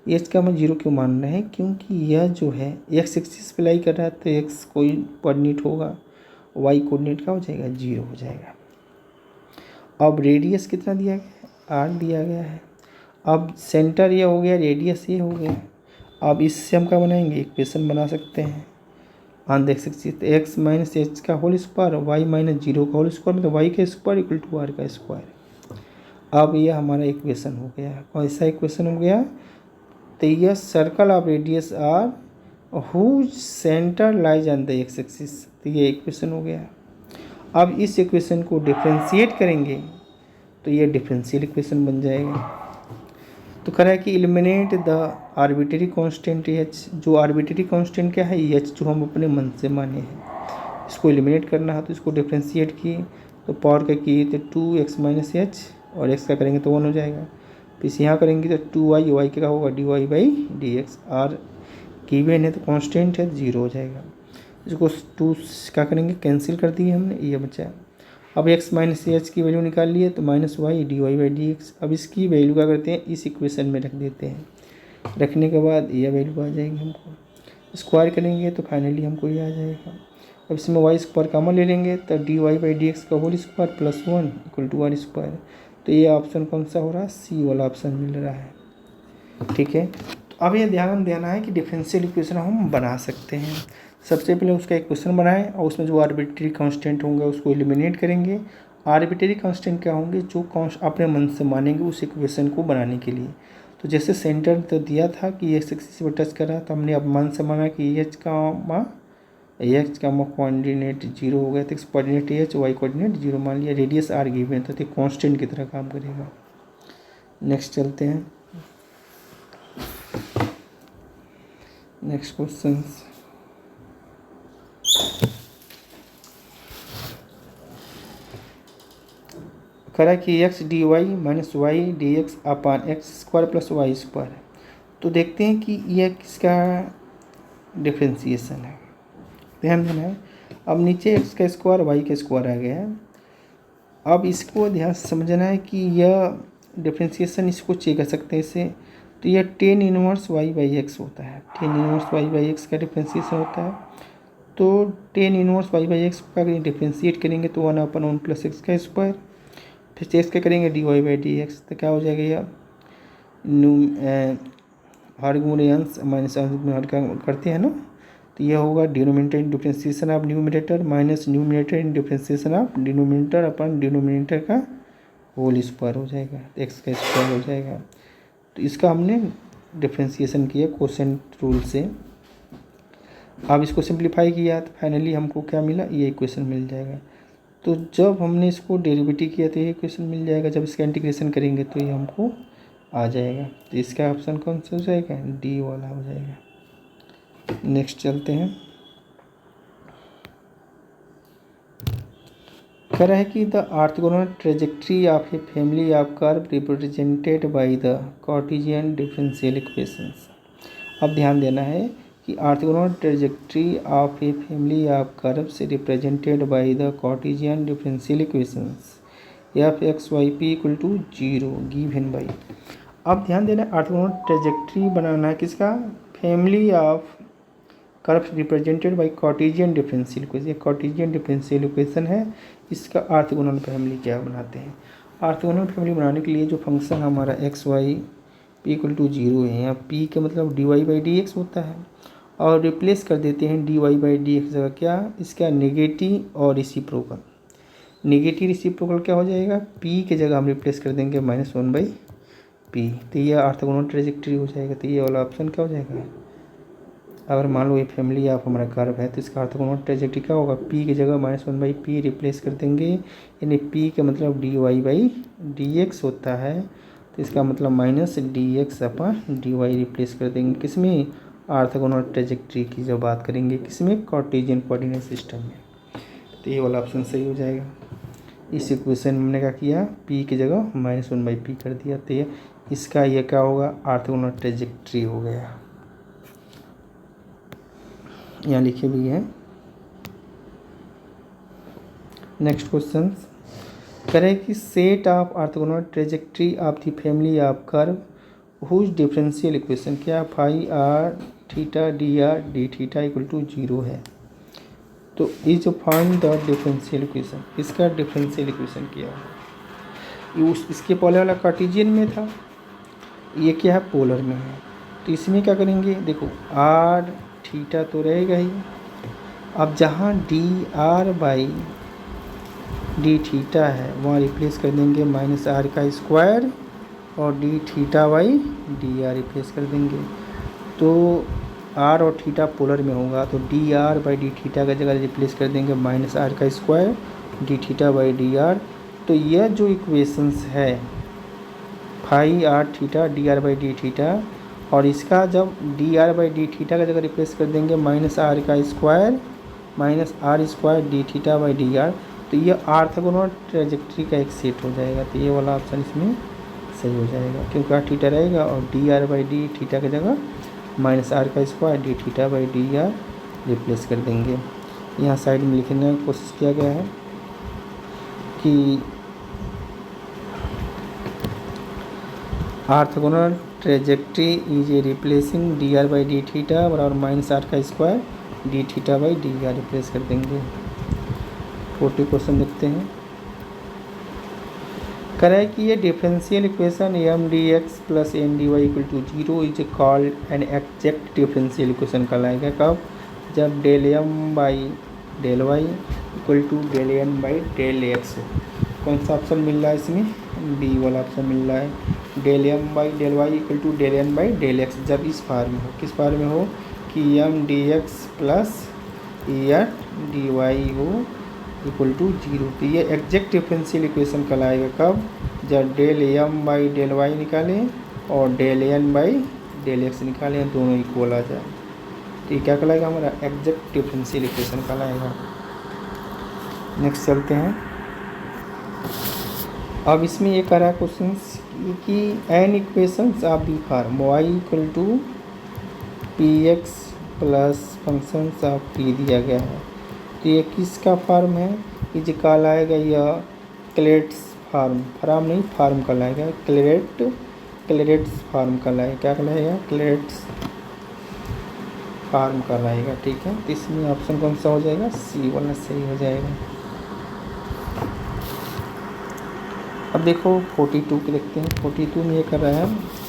Speaker 1: h0 क्यों मान रहे हैं? क्योंकि यह जो है x एक्सिस पे लाई कर रहा है तो x कोई कोऑर्डिनेट होगा, y कोऑर्डिनेट क्या हो जाएगा? 0 हो जाएगा। अब रेडियस कितना दिया गया है? r दिया गया है। अब सेंटर ये हो गया, रेडियस ये हो गया। अब इससे हम क्या बनाएंगे? इक्वेशन बना सकते हैं। हाँ देख सकते हैं, एक्स माइनस एच का होल स्क्वायर, वाई माइनस 0 का होल स्क्वायर, मतलब वाई का स्क्वायर इक्वल टू आर का स्क्वायर। अब ये हमारा इक्वेशन हो गया। कौन सा इक्वेशन हो गया? तो यह circle of radius are whose centre lies on the x axis. तो ये इक्वेशन हो गया। अब इस इक्वेशन को डिफ्रेंशिएट करेंगे तो ये डिफरेंशियल इक्वेशन बन जाएगा। तो कह रहा है कि eliminate the arbitrary constant H. जो आर्बिट्री कांस्टेंट क्या है? एच, जो हम अपने मन से माने हैं। इसको एलिमिनेट करना है तो इसको डिफ्रेंशिएट किए तो पावर का किए तो 2x माइनस एच और x का करेंगे तो 1 हो जाएगा। फिर यहाँ करेंगे तो 2y, y क्या होगा? dy by D x. R given है तो कांस्टेंट है 0 हो जाएगा। इसको 2 क्या करेंगे? कैंसिल कर दिए हमने, ये बचा। अब x माइनस एच की वैल्यू निकाल लिए तो minus Y D Y by D x. अब इसकी वैल्यू क्या करते हैं? इस इक्वेशन में रख देते हैं। रखने के बाद यह वैल्यू आ जाएगी हमको। स्क्वायर करेंगे तो फाइनली हमको ये आ जाएगा। अब इसमें वाई स्क्वायर कॉमन ले लेंगे तो D Y by D X का whole square plus 1 equal to R square. तो ये ऑप्शन कौन सा हो रहा है? सी वाला ऑप्शन मिल रहा है। ठीक है, तो अब ये ध्यान देना है कि डिफरेंशियल इक्वेशन हम बना सकते हैं। सबसे पहले उसका एक क्वेश्चन बनाएं और उसमें जो आर्बिट्री कांस्टेंट होंगे उसको एलिमिनेट करेंगे। आर्बिट्री कांस्टेंट क्या होंगे? जो अपने मन से मानेंगे उस इक्वेशन को बनाने के लिए। तो जैसे सेंटर तो दिया था कि एक्स एक्सिस पर टच कर रहा था, हमने अब मन से माना कि एच का कोऑर्डिनेट 0 हो गया तो x coordinate h, y coordinate 0 मान लिया। रेडियस आर गिवन तो ये कांस्टेंट की तरह काम करेगा। नेक्स्ट चलते हैं। नेक्स्ट क्वेश्चन करा कि X D Y minus Y D X upon X square plus Y square है। तो देखते हैं कि यह किसका डिफ्रेंसिएशन है। ध्यान देना है। अब नीचे एक्स का स्क्वायर वाई का स्क्वायर आ गया है। अब इसको ध्यान से समझना है कि यह डिफ्रेंशिएशन इसको चेक कर सकते हैं इससे। तो यह tan inverse y by x होता है, tan inverse y by x का डिफ्रेंशिएशन होता है। तो tan inverse y by x का डिफ्रेंशिएट करेंगे तो 1/1 प्लस एक्स का स्क्वायर, फिर एक्स का करेंगे d Y by D x, तो क्या हो जाएगा यह हर गुणे अंश माइनस अंश में हर का करते हैं ना, तो यह होगा denominator in differentiation of numerator minus numerator in differentiation of denominator upon denominator का होल स्क्वायर हो जाएगा, एक्स का स्क्वायर हो जाएगा। तो इसका हमने डिफ्रेंशिएशन किया कोसेंट रूल से। अब इसको सिंप्लीफाई किया तो फाइनली हमको क्या मिला, ये इक्वेशन मिल जाएगा। तो जब हमने इसको डेरिवेटिव किया तो ये इक्वेशन मिल जाएगा, जब इसका इंटीग्रेशन करेंगे तो ये हमको आ जाएगा। तो इसका ऑप्शन कौन सा हो जाएगा, डी वाला हो जाएगा। नेक्स्ट चलते हैं। कह रहा है कि the orthogonal trajectory of a family of curve represented by the Cartesian differential equations. अब ध्यान देना है कि orthogonal trajectory of a family of curves represented by the Cartesian differential equations F x y p equal to 0 given by. अब ध्यान देना, orthogonal trajectory बनाना है किसका, family of curves represented by Cartesian differential equation. ये Cartesian differential equation है, इसका orthogonal family क्या बनाते हैं। ऑर्थोगोनल फैमिली बनाने के लिए जो फंक्शन हमारा x y p equal to 0 है, यहाँ पी का मतलब d Y by D x होता है, और रिप्लेस कर देते हैं d Y by D x जगह क्या, इसका नेगेटिव और रेसिप्रोकल। नेगेटिव रेसिप्रोकल क्या हो जाएगा, पी के जगह हम रिप्लेस कर देंगे -1 बाई पी, तो ये ऑर्थोगोनल ट्रेजेक्ट्री हो जाएगा। तो ये वाला ऑप्शन क्या हो जाएगा, अगर मान लो ये फैमिली ऑफ हमारा कर्व है तो इसका ऑर्थोगोनल ट्रेजेक्ट्री क्या होगा, पी की जगह -1 बाई पी रिप्लेस कर देंगे, यानी पी का मतलब d Y by D x होता है, तो इसका मतलब minus d x upon d y replace कर देंगे किसमें, ऑर्थोगोनल ट्रेजेक्ट्री की जब बात करेंगे किसमें, कार्टेशियन कोऑर्डिनेट सिस्टम में। तो ये वाला ऑप्शन सही हो जाएगा। इस इक्वेशन में हमने क्या किया, पी की जगह -1 बाई पी कर दिया, तो ये इसका ये क्या होगा, ऑर्थोगोनल ट्रेजेक्ट्री हो गया। यहाँ लिखे भी हैं। नेक्स्ट क्वेश्चन करें कि set of orthogonal trajectory of the family of curve whose differential equation क्या, phi are theta D R D theta equal to 0 है। तो is find the differential equation, इसका डिफरेंशियल इक्वेशन क्या है। इसके पहले वाला कार्टेशियन में था, ये क्या है पोलर में है। तो इसमें क्या करेंगे, देखो आर थीटा तो रहेगा ही, अब जहाँ D r by d theta है वहाँ रिप्लेस कर देंगे -r का स्क्वायर, और D theta by d r replace कर देंगे। तो आर और थीटा पोलर में होगा, तो d r by d theta का जगह रिप्लेस कर देंगे -r का square d theta by d r. तो यह जो इक्वेशंस है phi are theta D r by d theta, और इसका जब d r by d theta का जगह रिप्लेस कर देंगे -r का square -r square d theta by d r, तो ये ऑर्थोगोनल ट्रेजेक्ट्री का एक सेट हो जाएगा। तो ये वाला ऑप्शन इसमें सही हो जाएगा, क्योंकि आर थीटा रहेगा और D r by d theta की जगह -r का square d theta by d r replace कर देंगे। यहाँ साइड में लिखने की कोशिश किया गया है कि orthogonal trajectory is a replacing d r by d theta बराबर -r का square d theta by d r replace कर देंगे। 40 क्वेश्चन देखते हैं। करें कि ये differential equation M D x plus N D Y equal to 0 is called an exact differential equation कहलाएगा कब, जब del M by del Y equal to del N by del x हो। कौन सा ऑप्शन मिल रहा है इसमें, डी वाला ऑप्शन मिल रहा है। Del M by del Y equal to del N by del x जब इस फार्म में हो, किस फार्म में हो कि M D x plus N D y हो इक्वल टू 0। तो ये एग्जैक्ट डिफरेंशियल इक्वेशन कहलाएगा कब, जब del M by del y निकालें और del N by del x निकालें, दोनों इक्वल आ जाए। तो ये क्या कहलाएगा, हमारा एग्जैक्ट डिफरेंशियल इक्वेशन कहलाएगा। नेक्स्ट चलते हैं। अब इसमें ये कह रहा है क्वेश्चन कि an equations of the form y equal to p x plus function of p दिया गया है। तो ये किसका फार्म है? ये जो कहलाएगा यह क्लेरेट्स फार्म, फार्म नहीं फार्म कहलाएगा, क्लेरेट्स फार्म कहलाएगा। क्या कहलाएगा? क्लेरेट्स फार्म कहलाएगा। ठीक है, तो इसमें ऑप्शन कौन सा हो जाएगा? सी वाला सही हो जाएगा। अब देखो 42 के देखते हैं। 42 में ये कर रहा है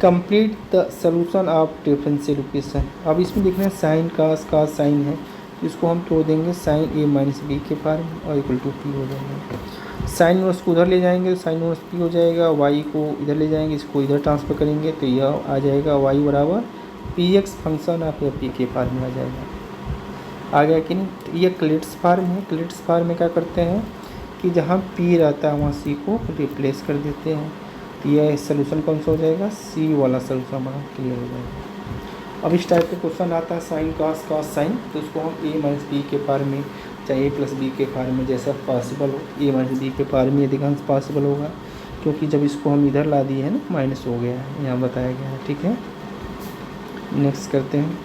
Speaker 1: complete the solution of differential equation. अब इसमें देख रहे हैं साइन का साइन है, इसको हम तोड़ देंगे साइन ए माइनस बी के फार्म और इक्वल टू पी हो जाएगा। साइन इनवर्स को उधर ले जाएंगे तो साइन इनवर्स पी हो जाएगा, वाई को इधर ले जाएंगे, इसको इधर ट्रांसफर करेंगे तो यह आ जाएगा वाई बराबर p x function of P के फार्म में आ जाएगा। आ गया कि नहीं? तो ये क्लेरेट्स फार्म है। क्लेरेट्स फार्म में क्या करते हैं कि जहाँ पी रहता है वहाँ सी को रिप्लेस कर देते हैं। तो यह सोल्यूशन कौन सा हो जाएगा? सी वाला सोल्यूशन हमारा क्लियर हो जाएगा। अब इस टाइप का क्वेश्चन आता है साइन कॉस साइन, तो उसको हम ए माइनस बी के फार्म में, चाहे ए प्लस बी के फार्म में जैसा पॉसिबल हो, ए माइनस बी के फार्म में अधिकांश पॉसिबल होगा, क्योंकि जब इसको हम इधर ला दिए हैं ना माइनस हो गया है, यहाँ बताया गया है। ठीक है, नेक्स्ट करते हैं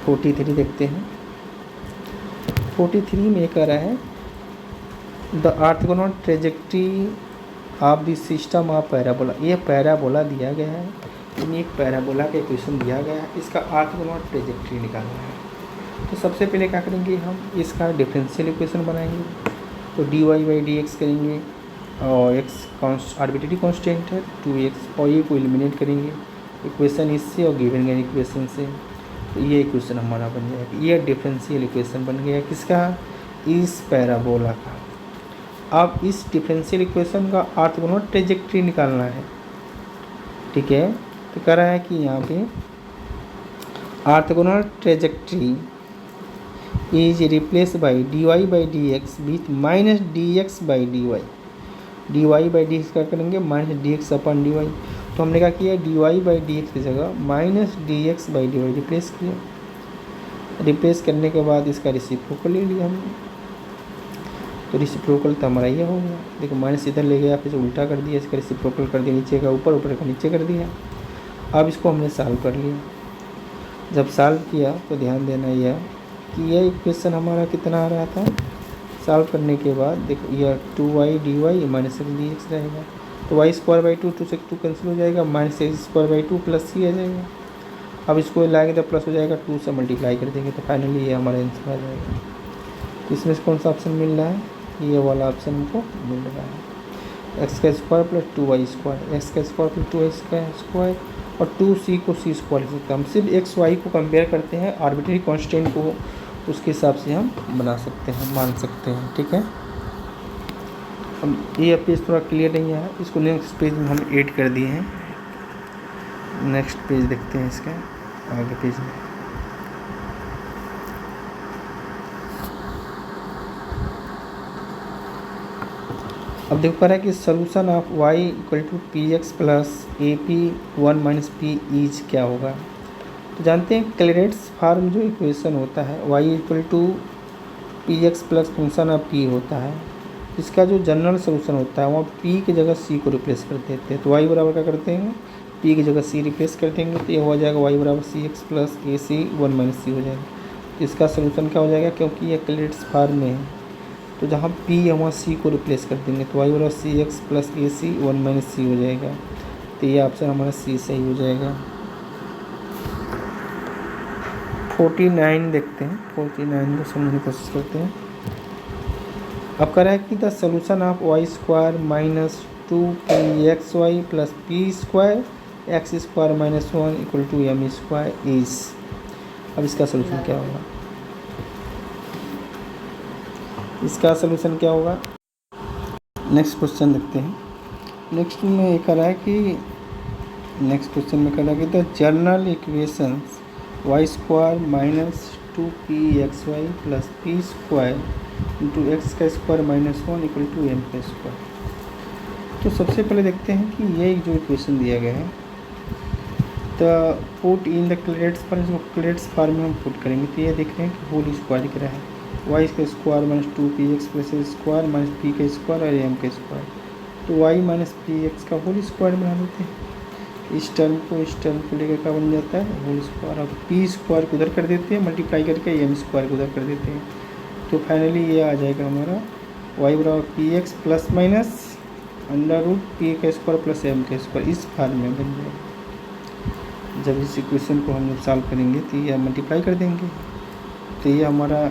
Speaker 1: 43 देखते हैं। 43 में कह रहा है the orthogonal trajectory of the system of parabola. ये पैराबोला दिया गया है, इनमें एक पैराबोला का इक्वेशन दिया गया है, इसका ऑर्थोगोनल ट्रेजेक्ट्री निकालना है। तो सबसे पहले क्या करेंगे, हम इसका डिफरेंशियल इक्वेशन बनाएंगे। तो D Y by D x करेंगे और एक्स आर्बिट्रेरी कांस्टेंट है 2x, और ये को एलिमिनेट करेंगे इक्वेशन इससे और गिवन गए इक्वेशन से। तो ये इक्वेशन हमारा बन जाएगा, ये डिफरेंशियल इक्वेशन बन गया किसका? इस पैराबोला का। अब इस डिफरेंशियल इक्वेशन का ऑर्थोगोनल ट्रेजेक्ट्री निकालना है। ठीक है, तो कह रहा है कि यहाँ पे orthogonal trajectory is replace by d Y by D x with minus d x by d y. D Y by D x क्या करेंगे? Minus d x upon d y. तो हमने क्या किया? D Y by D x की जगह minus d x by d y replace किया। Replace करने के बाद इसका रेसिप्रोकल ले लिया हमने, तो रेसिप्रोकल तो हमारा ये हो गया। देखो माइनस इधर ले गया, फिर उल्टा कर दिया, इसका रेसिप्रोकल कर दिया, नीचे का ऊपर, ऊपर का नीचे कर दिया। अब इसको हमने सॉल्व कर लिया। जब सॉल्व किया तो ध्यान देना यह कि यह इक्वेशन हमारा कितना आ रहा था, सॉल्व करने के बाद देखो यह 2y d Y minus x d x रहेगा। तो वाई स्क्वायर बाई 2 से 2 कैंसिल हो जाएगा, minus X square by 2 plus C आ जाएगा। अब इसको लाएंगे तो प्लस हो जाएगा, 2 से मल्टीप्लाई कर देंगे तो फाइनली ये हमारा आंसर आ जाएगा। तो इसमें से कौन सा ऑप्शन मिल रहा है? ये वाला ऑप्शन हमको मिल रहा है, एक्स का square plus 2y square, x का स्क्वायर प्लस 2y स्क्वायर और 2c को c स्क्वायर लिख सकते हैं। हम सिर्फ एक्स वाई को कंपेयर करते हैं, आर्बिट्रेरी कांस्टेंट को उसके हिसाब से हम बना सकते हैं, मान सकते हैं। ठीक है, अब ये पेज थोड़ा क्लियर नहीं है, इसको नेक्स्ट पेज में हम ऐड कर दिए हैं। नेक्स्ट पेज देखते हैं इसका आगे पेज में। अब देखो कह रहा है कि solution of y equal to p x plus a p 1 minus p is क्या होगा। तो जानते हैं क्लेरेट्स फार्म जो इक्वेशन होता है y equal to p x plus function of p होता है, इसका जो जनरल सोल्यूशन होता है वहाँ p की जगह c को रिप्लेस कर देते हैं। तो y बराबर क्या करते हैं, p की जगह c रिप्लेस कर देंगे, तो ये हो जाएगा y बराबर सी एक्स प्लस ए सी 1 माइनस सी हो जाएगा। तो इसका सोल्यूशन क्या हो जाएगा, क्योंकि ये क्लेरेट्स फार्म में है तो जहाँ p है वहाँ c को रिप्लेस कर देंगे, तो y बराबर सी एक्स प्लस ए सी 1 माइनस सी हो जाएगा। तो ये ऑप्शन हमारा सी सही हो जाएगा। 49 देखते हैं, 49 को समझने की कोशिश करते हैं। अब कह रहा है कि the solution of y square minus 2pxy plus P square x square minus 1 equal to m square is. अब इसका सोल्यूशन क्या होगा, इसका सोल्यूशन क्या होगा। नेक्स्ट क्वेश्चन देखते हैं। नेक्स्ट में ये कह रहा है कि नेक्स्ट क्वेश्चन में कह रहा है कि the general equations Y square minus 2pxy plus P square into X का square minus 1 equal to M का स्क्वायर। तो सबसे पहले देखते हैं कि ये जो इक्वेशन दिया गया है the put in the Clairaut's form, इसको क्लेरेट्स फॉर्म में हम पुट करेंगे। तो ये देख रहे हैं कि होल स्क्वायर दिख रहा है, वाई का स्क्वायर माइनस 2px प्लस ए स्क्वायर माइनस पी का स्क्वायर और एम का स्क्वायर। तो वाई माइनस पी एक्स का होल स्क्वायर बना देते हैं। इस टर्म को लेकर क्या बन जाता है होल स्क्वायर। अब पी स्क्वायर को उधर कर देते हैं मल्टीप्लाई करके, एम स्क्वायर को उधर कर देते हैं, तो फाइनली ये आ जाएगा हमारा वाई बराबर p x plus minus under root p का स्क्वायर प्लस एम का स्क्वायर, इस फॉर्म में बन जाएगा। जब इस इक्वेशन को हम जब सॉल्व करेंगे तो ये मल्टीप्लाई कर देंगे, तो ये हमारा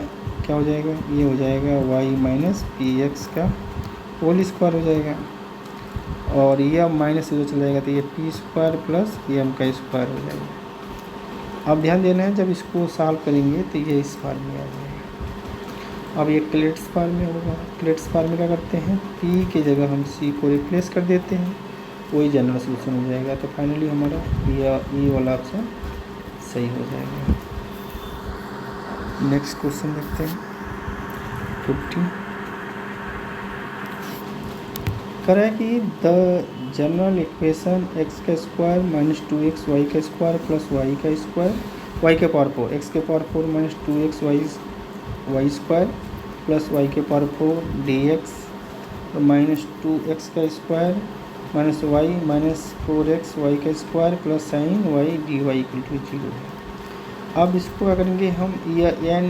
Speaker 1: क्या हो जाएगा, ये हो जाएगा वाई माइनस पी एक्स का होल स्क्वायर हो जाएगा, और ये अब माइनस से जो चला जाएगा तो ये पी स्क्वायर प्लस एम का स्क्वायर हो जाएगा। अब ध्यान देना है जब इसको सॉल्व करेंगे तो ये इस फॉर्म में आ जाएगा। अब ये क्लेट्स फॉर्म में होगा। क्लेट्स फॉर्म में क्या करते हैं, पी की जगह हम सी को रिप्लेस कर देते हैं, वही जनरल सोल्यूशन हो जाएगा। तो फाइनली हमारा ये वाला ऑप्शन सही हो जाएगा। नेक्स्ट क्वेश्चन देखते हैं 50। करें कि द जनरल इक्वेशन एक्स का स्क्वायर माइनस 2x वाई का स्क्वायर प्लस वाई का स्क्वायर वाई के पावर 4 एक्स के power 4 minus 2x Y square plus Y के power 4 D x minus 2x का square minus Y minus 4x Y का square plus sine Y D Y equal to 0। अब इसको क्या करेंगे हम, यह एन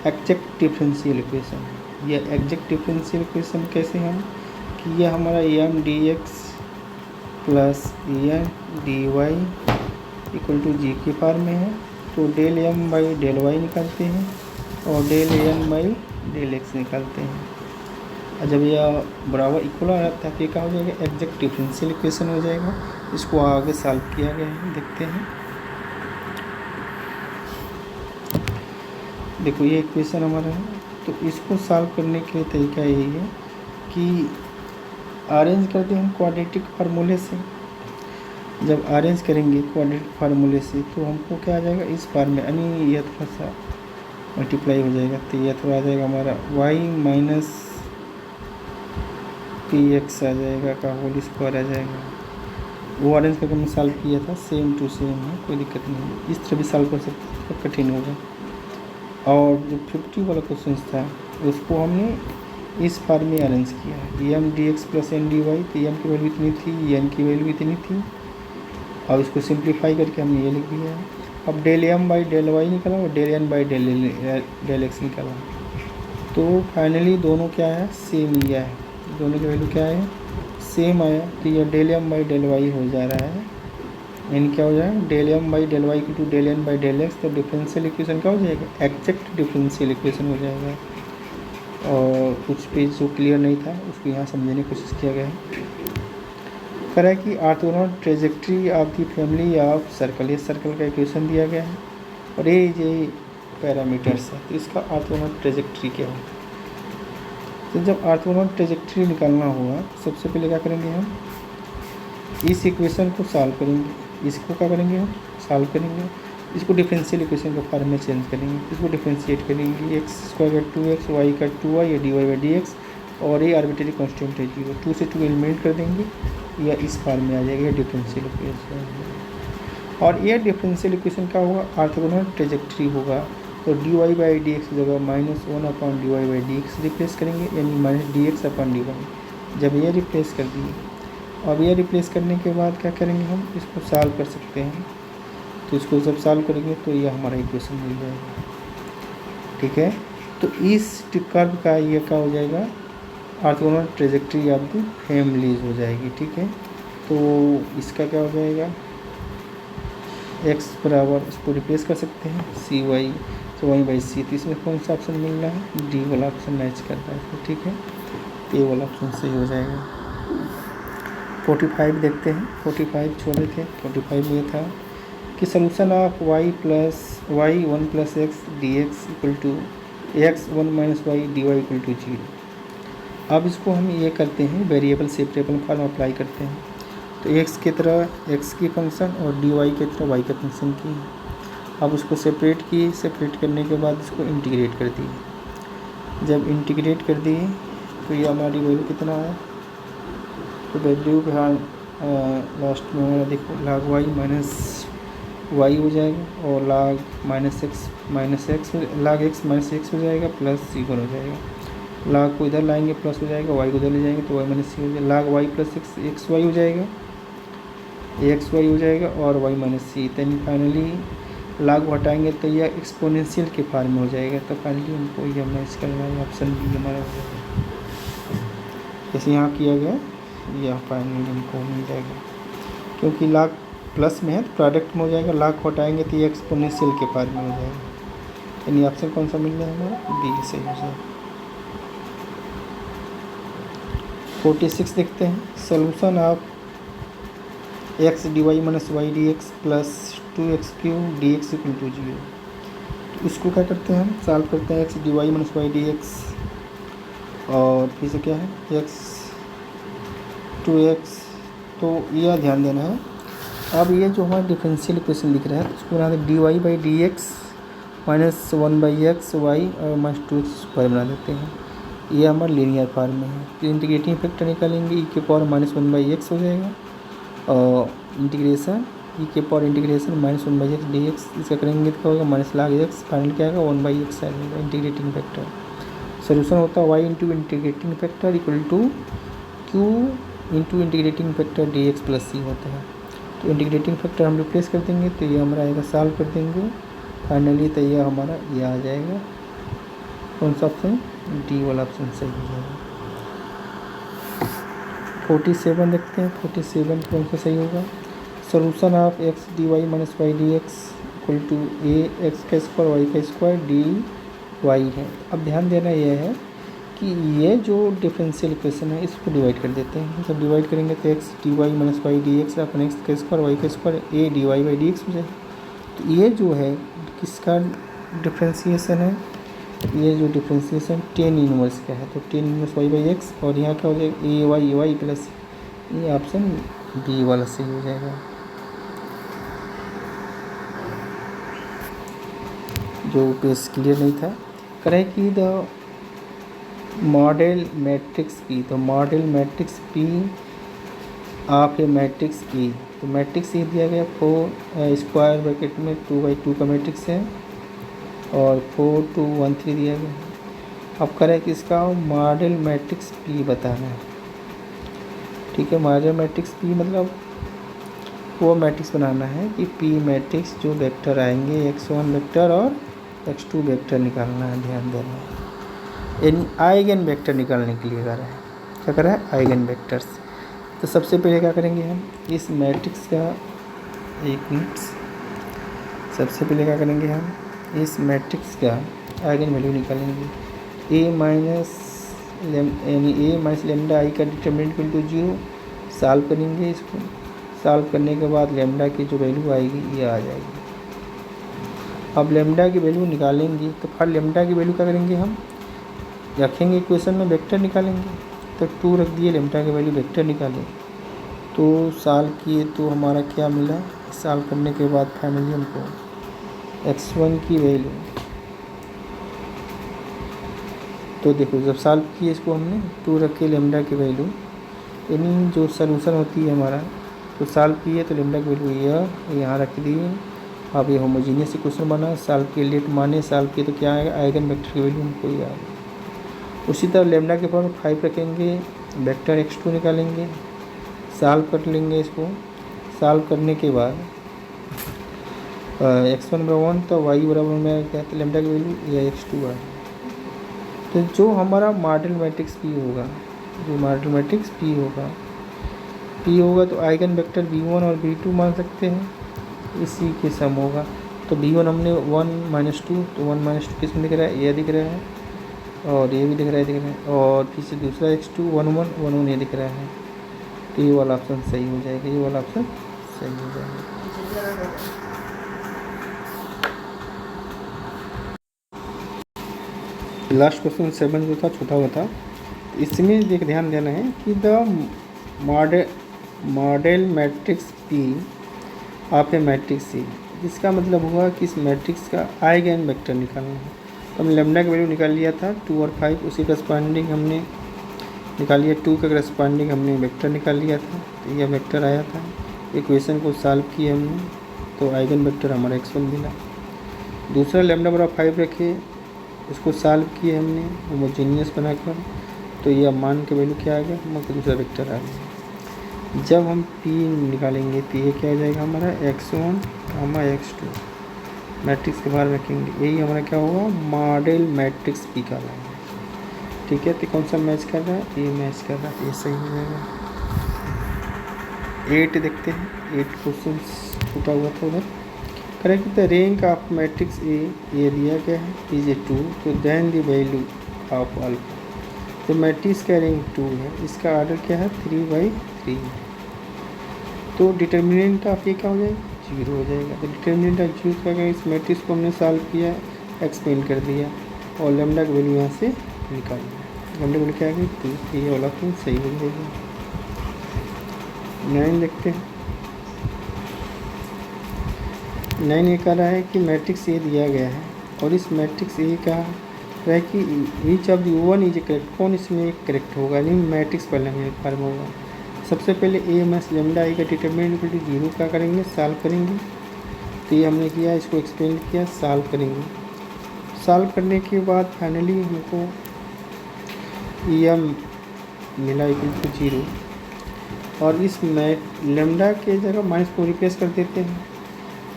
Speaker 1: एग्जैक्ट डिफरेंशियल इक्वेशन, यह एग्जैक्ट डिफरेंशियल इक्वेशन कैसे हम कि यह हमारा M D x plus N D Y equal to G के फॉर्म में है, तो del M by del Y निकालते हैं और del N by del X निकालते हैं। और जब यह बराबर इक्वल आ जाता है तो क्या हो जाएगा, एग्जैक्ट डिफरेंशियल इक्वेशन हो जाएगा। इसको आगे सॉल्व किया गया है, देखते हैं। देखो ये इक्वेशन हमारा है, तो इसको सॉल्व करने के लिए तरीका यही है कि अरेंज करते हैं हम क्वाड्रेटिक फार्मूले से। जब अरेंज करेंगे क्वाड्रेटिक फार्मूले से तो हमको क्या आ जाएगा, इस फॉर्म में, यानी यह थोड़ा सा मल्टीप्लाई हो जाएगा, तो यह थोड़ा आ जाएगा हमारा y माइनस पी एक्स आ जाएगा का होल स्क्वायर आ जाएगा। वो अरेंज करके हमने सॉल्व किया था, सेम टू सेम है, कोई दिक्कत नहीं है। इस तरह भी सॉल्व कर सकते हैं, तो कठिन होगा। और जो 50 वाला क्वेश्चन था उसको हमने इस फॉर्म में अरेंज किया है, M D x plus N D y, तो एम की वैल्यू इतनी थी, एन की वैल्यू इतनी थी, और इसको सिंप्लीफाई करके हमने ये लिख दिया है। अब del M by del y निकला और del N by del x निकला, तो फाइनली दोनों क्या है, सेम ही है, दोनों की वैल्यू क्या है, सेम आया, तो यह del M by del y हो जा रहा है, यानी क्या हो जाएगा, del M by del y to del N by del x, तो डिफरेंशियल इक्वेशन क्या हो जाएगा, एग्जैक्ट डिफरेंशियल इक्वेशन हो जाएगा। और कुछ पेज जो क्लियर नहीं था उसको यहाँ समझने की कोशिश किया गया है। करें कि orthogonal trajectory of the family of circle, ये सर्कल का इक्वेशन दिया गया है और ये पैरामीटर्स है, तो इसका ऑर्थोगोनल ट्रेजेक्ट्री क्या है। तो जब ऑर्थोगोनल ट्रेजेक्ट्री निकालना होगा सबसे पहले क्या करेंगे हम, इस इक्वेशन को सॉल्व करेंगे, इसको क्या करेंगे हम सॉल्व करेंगे, इसको डिफरेंशियल इक्वेशन का फॉर्म में चेंज करेंगे, इसको डिफरेंशिएट करेंगे, एक्स स्क्वायर का 2x वाई का 2y या d Y by D x, और ये आर्बिट्रेरी कांस्टेंट है 0, 2 से 2 एलिमिनेट कर देंगे, या इस फॉर्म में आ जाएगा डिफरेंशियल इक्वेशन। और ये डिफरेंशियल इक्वेशन का होगा, ऑर्थोगोनल ट्रेजेक्ट्री होगा, तो D Y by D x की जगह -1 upon d Y by D x replace करेंगे, यानी minus d x upon d y. जब ये रिप्लेस कर दिए, अब ये रिप्लेस करने के बाद क्या करेंगे हम, इसको सॉल्व कर सकते हैं, तो इसको जब सॉल्व करेंगे तो ये हमारा इक्वेशन मिल जाएगा। ठीक है, तो इस कर्व का ये क्या हो जाएगा, orthogonal trajectory of the families हो जाएगी। ठीक है, तो इसका क्या हो जाएगा, x बराबर, इसको रिप्लेस कर सकते हैं सी वाई, तो वाई बाई सी, तो इसमें कौन सा ऑप्शन मिल रहा है, डी वाला ऑप्शन मैच कर रहा है। ठीक है, ए वाला ऑप्शन सही हो जाएगा। 45 देखते हैं, 45 छोड़े थे, 45 में था कि solution of y plus y 1 plus x d x equal to x 1 minus Y D Y equal to 0। अब इसको हम ये करते हैं, वेरिएबल सेपरेबल फॉर्म अप्लाई करते हैं, तो x की तरह x की फंक्शन और डी वाई की तरह y के फंक्शन की। अब उसको सेपरेट किए, सेपरेट करने के बाद इसको इंटीग्रेट कर दिए। जब इंटीग्रेट कर दिए तो ये हमारी वैल्यू कितना है, तो वैल्यू का लास्ट में हमारा देखो log y माइनस वाई हो जाएगा, और log minus x log x minus x हो जाएगा, प्लस सी हो जाएगा। log को इधर लाएंगे प्लस हो जाएगा, y को इधर ले जाएंगे तो y माइनस सी हो जाएगा, log y plus x y हो जाएगा, एक्स वाई हो जाएगा और y minus c. Then finally log हटाएंगे तो यह एक्सपोनेंशियल के फॉर्म में हो जाएगा। तो फाइनली हमको यह मैच करना है, ऑप्शन बी हमारा हो जाएगा। जैसे यहाँ किया गया यह फाइनली हमको मिल जाएगा, क्योंकि लाग प्लस में है तो प्रोडक्ट में हो जाएगा, लाग हटाएंगे तो ये एक्सपोनेंशियल के फॉर्म में हो जाएगा। यानी ऑप्शन कौन सा मिल रहा है हमारा, बी सही हो जाएगा। 46 देखते हैं। Solution of x D Y minus Y D x plus 2x cube d x equal to 0। तो इसको क्या करते हैं, हम सॉल्व करते हैं x D Y minus Y D x, और फिर से क्या है एक्स 2x। तो यह ध्यान देना है। अब ये जो हमारा डिफरेंशियल इक्वेशन लिख रहा है उसको बना दें d Y by D x minus 1/x y और माइनस 2x स्क्वायर बना देते हैं। ये हमारा लीनियर फॉर्म में है। तो इंटीग्रेटिंग फैक्टर निकालेंगे, ई के पावर माइनस 1/x हो जाएगा, और इंटीग्रेशन ई के power integration minus 1/x D x, इसका करेंगे तो क्या होगा माइनस लाग एक्स, फाइनल क्या आएगा 1/x आएगा इंटीग्रेटिंग फैक्टर। सोल्यूशन होता है Y into integrating factor equal to Q into integrating factor D x plus C होता है। तो इंटीग्रेटिंग फैक्टर हम रिप्लेस कर देंगे तो ये हमारा आएगा, सॉल्व कर देंगे फाइनली तो ये हमारा ये आ जाएगा। कौन सा ऑप्शन, डी वाला ऑप्शन सही हो जाएगा। 47 देखते हैं। 47 कौन सा सही होगा, solution of x D Y minus Y D x equal to a x का स्क्वायर वाई का स्क्वायर डी वाई है। अब ध्यान देना यह है कि ये जो डिफरेंशियल इक्वेशन है इसको डिवाइड कर देते हैं। जब डिवाइड करेंगे तो X D Y minus Y D x upon X का स्क्वायर वाई का square A D Y by D X हो जाएगा। तो ये जो है किसका डिफ्रेंसीसन है, ये जो डिफ्रेंसीसन टेन इनवर्स का है। तो tan inverse y by x, और यहाँ क्या हो जाएगा ए वाई प्लस, ये ऑप्शन बी वाला सही हो जाएगा। जो पेज क्लियर नहीं था, करें कि द मॉडल मैट्रिक्स पी, तो modal matrix P of a matrix E. तो मैट्रिक्स ई दिया गया 4 स्क्वायर ब्रैकेट में 2/2 का मैट्रिक्स है, और 4 2 1 3 दिया गया। अब करें कि इसका मॉडल मैट्रिक्स पी बताना है। ठीक है, मॉडल मैट्रिक्स पी मतलब वो मैट्रिक्स बनाना है कि पी मैट्रिक्स जो वेक्टर आएंगे x1 वेक्टर और x2 वेक्टर निकालना है। ध्यान देना है, यानी आइगन वेक्टर निकालने के लिए कर रहा है। क्या कर रहा है, आइगन वेक्टर्स। तो सबसे पहले क्या करेंगे हम इस मैट्रिक्स का, एक मिनट, सबसे पहले क्या करेंगे हम इस मैट्रिक्स का आइगन वैल्यू निकालेंगे। ए माइनस लेमडा आई का डिटरमिनेंट इक्वल टू 0 सॉल्व करेंगे। इसको सॉल्व करने के बाद लेमडा की जो वैल्यू आएगी ये आ जाएगी। अब लेमडा की वैल्यू निकालेंगे तो फिर लेमडा की वैल्यू क्या करेंगे, हम रखेंगे इक्वेशन में, वेक्टर निकालेंगे। तो 2 रख दिए, लेमडा की वैल्यू वेक्टर निकालें। तो सॉल्व किए तो हमारा क्या मिला, सॉल्व करने के बाद फाइनली हमको x1 की वैल्यू, तो देखो जब सॉल्व किए इसको हमने 2 रखे लेमडा की वैल्यू, यानी जो सलूशन होती है हमारा, तो सॉल्व किए तो लेमडा की वैल्यू यह यहाँ रख दिए। अब ये होमोजीनियस इक्वेशन बना, सॉल्व किए लेट माने, सॉल्व किए तो क्या आएगा, आइगन वेक्टर की वैल्यू हमको ये आएगा। उसी तरह लेमडा के पावर 5 रखेंगे, वेक्टर x2 निकालेंगे, सॉल्व कर लेंगे। इसको सॉल्व करने के बाद x1 बराबर 1 तो y बराबर में क्या, तो लेमडा की वैल्यू या x2 है। तो जो हमारा मॉडल मैट्रिक्स P होगा, जो मॉडल मैट्रिक्स P होगा तो आइगन वेक्टर v1 और v2 मान सकते हैं, इसी के सम होगा। तो v1 हमने 1 - 2, तो 1 - 2 किसमें दिख रहा है, ये दिख रहा है, और ये भी दिख रहा है, और फिर से दूसरा x2 1 1 1 1 ये दिख रहा है। तो ये वाला ऑप्शन सही हो जाएगा, ये वाला ऑप्शन सही हो जाएगा। लास्ट क्वेश्चन 7 जो था छोटा हुआ था, इसमें देख ध्यान देना है कि the modal matrix P of a matrix C. इसका मतलब हुआ कि इस मैट्रिक्स का आइगन वेक्टर निकालना है। तो हमने लेमडा की वैल्यू निकाल लिया था 2 और 5, उसी करस्पॉन्डिंग हमने निकाल लिया, 2 का करस्पॉन्डिंग हमने वेक्टर निकाल लिया था, तो यह वेक्टर आया था। इक्वेशन को सॉल्व किए हमने तो आइगन वेक्टर हमारा x1 मिला। दूसरा लेमडा बराबर 5 रखे, इसको सॉल्व किए हमने होमोजीनियस बनाकर, तो यह मान के वैल्यू क्या आ गया, हमारा दूसरा वेक्टर आ गया। जब हम P निकालेंगे तो ये क्या हो जाएगा हमारा x1 कामा x2 मैट्रिक्स के बाहर रखेंगे, यही हमारा क्या होगा मॉडल मैट्रिक्स P का लाएंगे। ठीक है, तो कौन सा मैच कर रहा है, ये मैच कर रहा है, ये सही हो जाएगा। 8 देखते हैं, 8 क्वेश्चन छूटा हुआ था उधर। Correct the rank of matrix A, ये दिया गया है इज ए 2, तो then the value of alpha. तो मैट्रिक्स का रैंक 2 है, इसका ऑर्डर क्या है 3/3 है, तो डिटर्मिनेंट ऑफ ये क्या हो जाएगा 0 हो जाएगा। तो डिटर्मिनेंट ऑफ 0 क्या, इस मैट्रिक्स को हमने सॉल्व किया, एक्सपेंड कर दिया और लैम्डा की वैल्यू यहाँ से निकाल दिया। लैम्डा की वैल्यू क्या आ गई 2, ये वाला ऑप्शन सही हो जाएगा। 9 देखते हैं। 9 ये कह रहा है कि मैट्रिक्स ए दिया गया है और इस मैट्रिक्स ए का है कि each of the one is correct, कौन इसमें करेक्ट होगा, यानी मैट्रिक्स पहले हमें फॉर्म होगा। सबसे पहले ए एस लैम्डा आई का डिटरमिनेंट इक्वल टू 0 का करेंगे, सॉल्व करेंगे। तो ये हमने किया, इसको एक्सपेंड किया, सॉल्व करेंगे। सॉल्व करने के बाद फाइनली हमको एम मिला इक्वल टू 0 और इस लैम्डा के जगह माइनस को रिप्लेस कर देते हैं,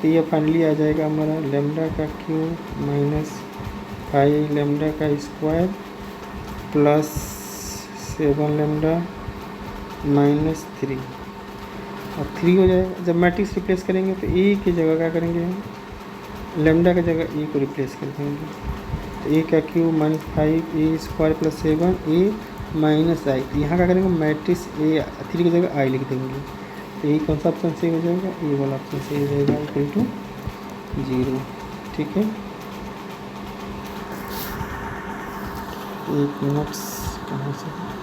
Speaker 1: तो ये फाइनली आ जाएगा हमारा लैम्डा का क्यूब माइनस 5 लैम्डा का स्क्वायर प्लस 7 लैम्डा माइनस 3 और 3 हो जाएगा। जब मैट्रिक्स रिप्लेस करेंगे तो ए की जगह क्या करेंगे हम, लैम्डा की जगह ए को रिप्लेस कर देंगे। तो ए का क्यूब माइनस 5 ए स्क्वायर प्लस 7 ए माइनस आई, यहाँ क्या करेंगे मैट्रिक्स ए 3 की जगह आई लिख देंगे। तो यही कौन सा ऑप्शन सही हो जाएगा, ये वाला ऑप्शन सही हो जाएगा इक्वल टू 0। ठीक है, एक मिनट कहाँ से